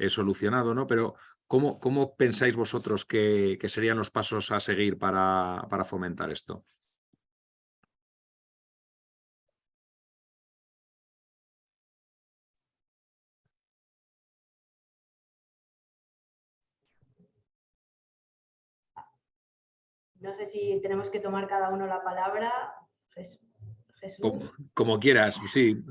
Speaker 7: solucionado, ¿no? Pero ¿cómo pensáis vosotros que serían los pasos a seguir para fomentar esto?
Speaker 4: No sé si tenemos que tomar cada uno la palabra. Jesús.
Speaker 7: Como quieras, sí.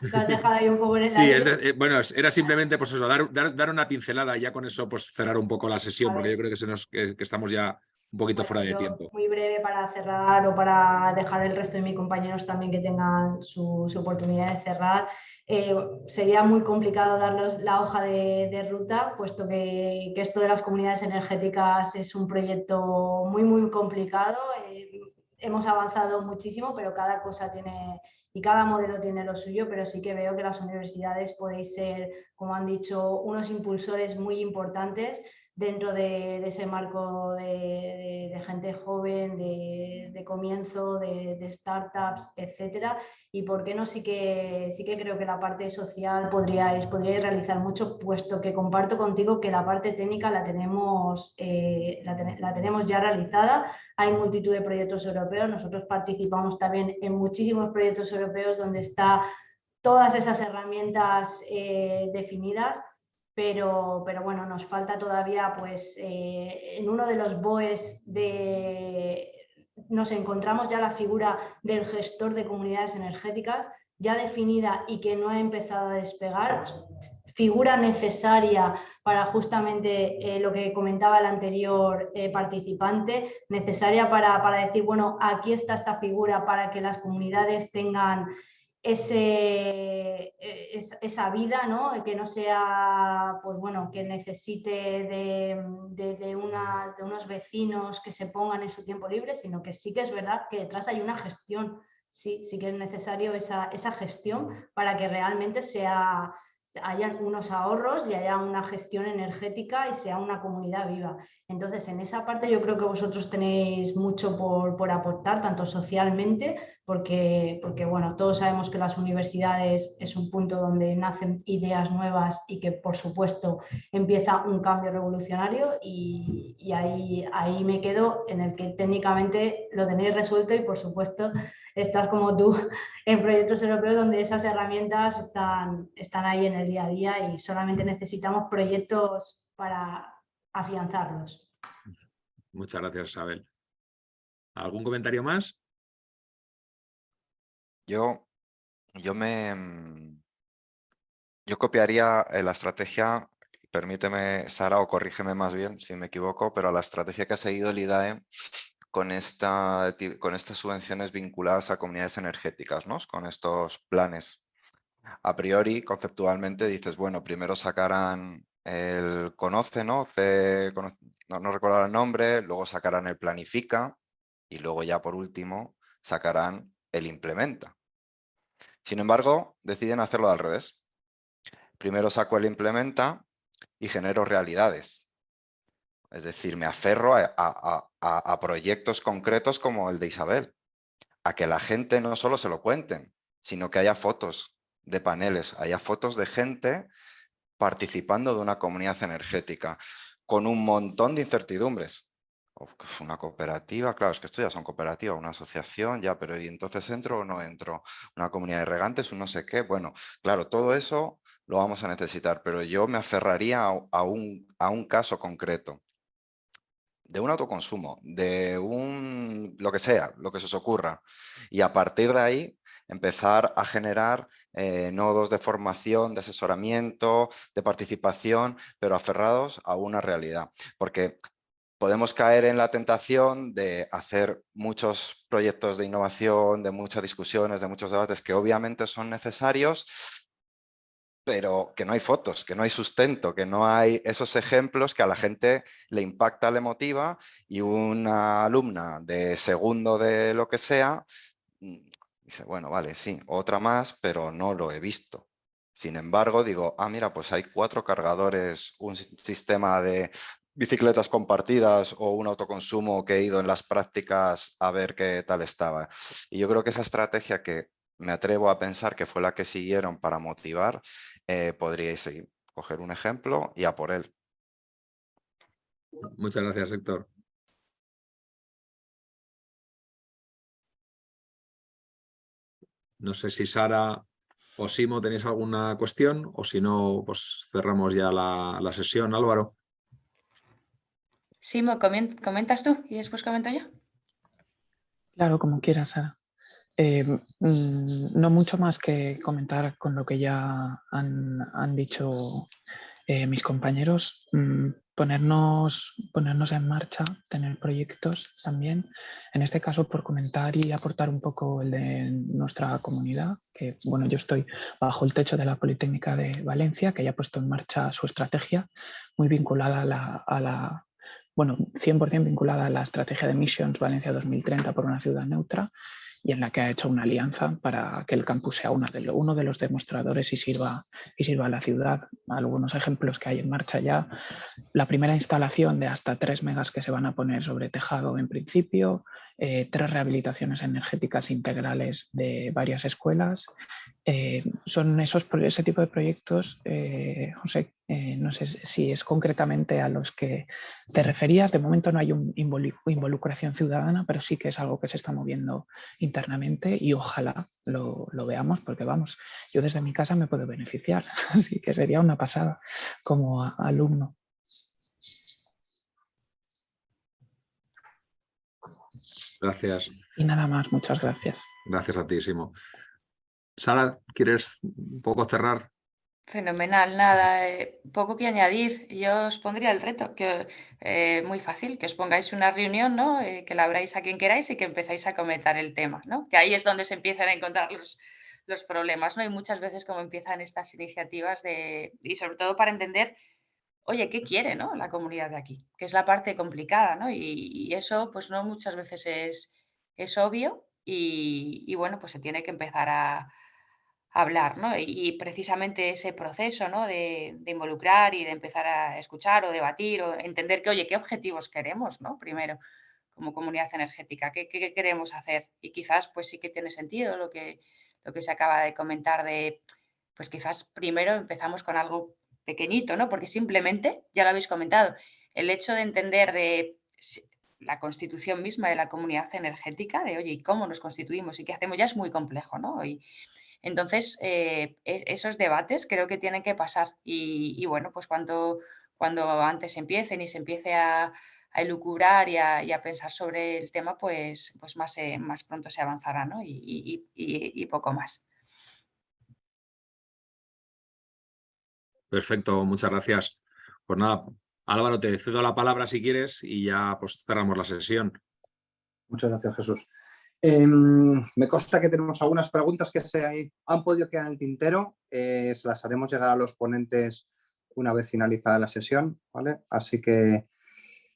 Speaker 4: Lo has dejado ahí un poco en el
Speaker 7: Sí,
Speaker 4: aire.
Speaker 7: bueno, era simplemente pues eso, dar una pincelada y ya con eso pues cerrar un poco la sesión, porque yo creo que estamos ya un poquito fuera de tiempo.
Speaker 4: Muy breve para cerrar o para dejar el resto de mis compañeros también que tengan su oportunidad de cerrar. Sería muy complicado darles la hoja de ruta, puesto que esto de las comunidades energéticas es un proyecto muy, muy complicado. Hemos avanzado muchísimo, pero cada cosa tiene y cada modelo tiene lo suyo, pero sí que veo que las universidades podéis ser, como han dicho, unos impulsores muy importantes dentro de ese marco de gente joven, de comienzo, de startups, etcétera. Y por qué no, sí que creo que la parte social podríais realizar mucho, puesto que comparto contigo que la parte técnica la tenemos ya realizada. Hay multitud de proyectos europeos, nosotros participamos también en muchísimos proyectos europeos donde están todas esas herramientas definidas. Pero bueno, nos falta todavía, pues, en uno de los BOEs nos encontramos ya la figura del gestor de comunidades energéticas ya definida y que no ha empezado a despegar, figura necesaria para justamente lo que comentaba el anterior participante, necesaria para decir, bueno, aquí está esta figura para que las comunidades tengan esa vida, ¿no? Que no sea, pues bueno, que necesite de unos vecinos que se pongan en su tiempo libre, sino que sí que es verdad que detrás hay una gestión, sí que es necesario esa gestión para que realmente hayan unos ahorros y haya una gestión energética y sea una comunidad viva. Entonces, en esa parte yo creo que vosotros tenéis mucho por aportar, tanto socialmente, porque bueno, todos sabemos que las universidades es un punto donde nacen ideas nuevas y que, por supuesto, empieza un cambio revolucionario y ahí me quedo, en el que técnicamente lo tenéis resuelto y, por supuesto, estás como tú en proyectos europeos donde esas herramientas están ahí en el día a día y solamente necesitamos proyectos para afianzarlos.
Speaker 7: Muchas gracias, Isabel. ¿Algún comentario más?
Speaker 3: Yo copiaría la estrategia, permíteme, Sara, o corrígeme más bien si me equivoco, pero la estrategia que ha seguido el IDAE con estas subvenciones vinculadas a comunidades energéticas, ¿no? Con estos planes. A priori, conceptualmente, dices, bueno, primero sacarán el Conoce, ¿no? No recuerdo el nombre, luego sacarán el Planifica y luego ya por último sacarán el Implementa. Sin embargo, deciden hacerlo al revés. Primero saco el Implementa y genero realidades. Es decir, me aferro a proyectos concretos como el de Isabel. A que la gente no solo se lo cuenten, sino que haya fotos de paneles, haya fotos de gente participando de una comunidad energética, con un montón de incertidumbres. Una cooperativa, claro, es que esto ya son cooperativas, una asociación, ya, pero ¿y entonces entro o no entro? Una comunidad de regantes, un no sé qué. Bueno, claro, todo eso lo vamos a necesitar, pero yo me aferraría a un caso concreto, de un autoconsumo, de lo que sea, lo que se os ocurra. Y a partir de ahí empezar a generar nodos de formación, de asesoramiento, de participación, pero aferrados a una realidad. Porque podemos caer en la tentación de hacer muchos proyectos de innovación, de muchas discusiones, de muchos debates que obviamente son necesarios, pero que no hay fotos, que no hay sustento, que no hay esos ejemplos que a la gente le impacta, le motiva, y una alumna de segundo de lo que sea dice, bueno, vale, sí, otra más, pero no lo he visto. Sin embargo, digo, mira, pues hay 4 cargadores, un sistema de bicicletas compartidas o un autoconsumo que he ido en las prácticas a ver qué tal estaba. Y yo creo que esa estrategia, que me atrevo a pensar que fue la que siguieron para motivar, podríais seguir, coger un ejemplo y a por él.
Speaker 7: Muchas gracias, Héctor. No sé si Sara o Simo tenéis alguna cuestión, o si no, pues cerramos ya la sesión. Álvaro.
Speaker 6: Simo, ¿comentas tú y después comento yo?
Speaker 5: Claro, como quieras, Sara. No mucho más que comentar con lo que ya han dicho mis compañeros. Ponernos en marcha, tener proyectos también. En este caso, por comentar y aportar un poco el de nuestra comunidad, que bueno, yo estoy bajo el techo de la Politécnica de Valencia, que ya ha puesto en marcha su estrategia, muy vinculada a la bueno, 100% vinculada a la estrategia de Missions Valencia 2030 por una ciudad neutra, y en la que ha hecho una alianza para que el campus sea uno de los demostradores y sirva a la ciudad. Algunos ejemplos que hay en marcha ya: la primera instalación de hasta 3 megas que se van a poner sobre tejado en principio, 3 rehabilitaciones energéticas integrales de varias escuelas. Son ese tipo de proyectos, José, no sé si es concretamente a los que te referías. De momento no hay una involucración ciudadana, pero sí que es algo que se está moviendo internamente y ojalá lo veamos, porque vamos, yo desde mi casa me puedo beneficiar, así que sería una pasada como alumno.
Speaker 7: Gracias.
Speaker 5: Y nada más, muchas gracias.
Speaker 7: Gracias a ti, Simo. Sara, ¿quieres un poco cerrar?
Speaker 6: Fenomenal, nada, poco que añadir. Yo os pondría el reto, que muy fácil, que os pongáis una reunión, ¿no? Que la abráis a quien queráis y que empezáis a comentar el tema, ¿no? Que ahí es donde se empiezan a encontrar los problemas, ¿no? Y muchas veces como empiezan estas iniciativas y sobre todo para entender, oye, ¿qué quiere, ¿no? La comunidad de aquí? Que es la parte complicada, ¿no? Y eso pues no muchas veces es obvio y bueno, pues se tiene que empezar a hablar, ¿no? Y precisamente ese proceso, ¿no? De involucrar y de empezar a escuchar o debatir o entender que, oye, ¿qué objetivos queremos, ¿no? Primero, como comunidad energética, ¿qué queremos hacer? Y quizás, pues sí que tiene sentido lo que se acaba de comentar de, pues quizás primero empezamos con algo pequeñito, ¿no? Porque simplemente, ya lo habéis comentado, el hecho de entender la constitución misma de la comunidad energética, de, oye, ¿y cómo nos constituimos y qué hacemos? Ya es muy complejo, ¿no? Entonces, esos debates creo que tienen que pasar y bueno, pues cuando antes empiecen y se empiece a elucubrar y a pensar sobre el tema, pues más pronto se avanzará, ¿no? Y poco más.
Speaker 7: Perfecto, muchas gracias. Pues nada, Álvaro, te cedo la palabra si quieres y ya pues cerramos la sesión.
Speaker 2: Muchas gracias, Jesús. Me consta que tenemos algunas preguntas que se han podido quedar en el tintero. Se las haremos llegar a los ponentes una vez finalizada la sesión, ¿vale? Así que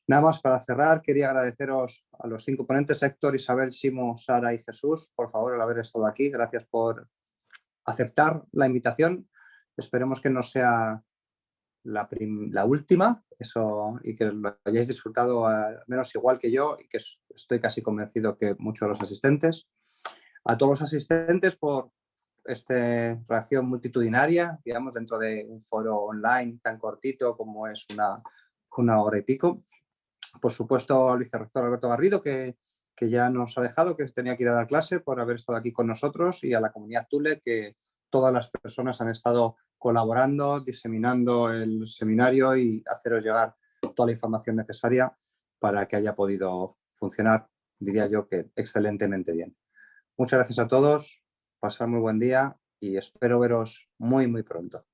Speaker 2: nada más para cerrar, quería agradeceros a los 5 ponentes, Héctor, Isabel, Simo, Sara y Jesús, por favor, el haber estado aquí. Gracias por aceptar la invitación. Esperemos que no sea la última, y que lo hayáis disfrutado al menos igual que yo, y que estoy casi convencido que muchos de los asistentes. A todos los asistentes por esta reacción multitudinaria, digamos, dentro de un foro online tan cortito como es una hora y pico. Por supuesto, al vicerrector Alberto Garrido, que ya nos ha dejado, que tenía que ir a dar clase, por haber estado aquí con nosotros, y a la comunidad Thule, que todas las personas han estado colaborando, diseminando el seminario y haceros llegar toda la información necesaria para que haya podido funcionar, diría yo, que excelentemente bien. Muchas gracias a todos, pasad muy buen día y espero veros muy, muy pronto.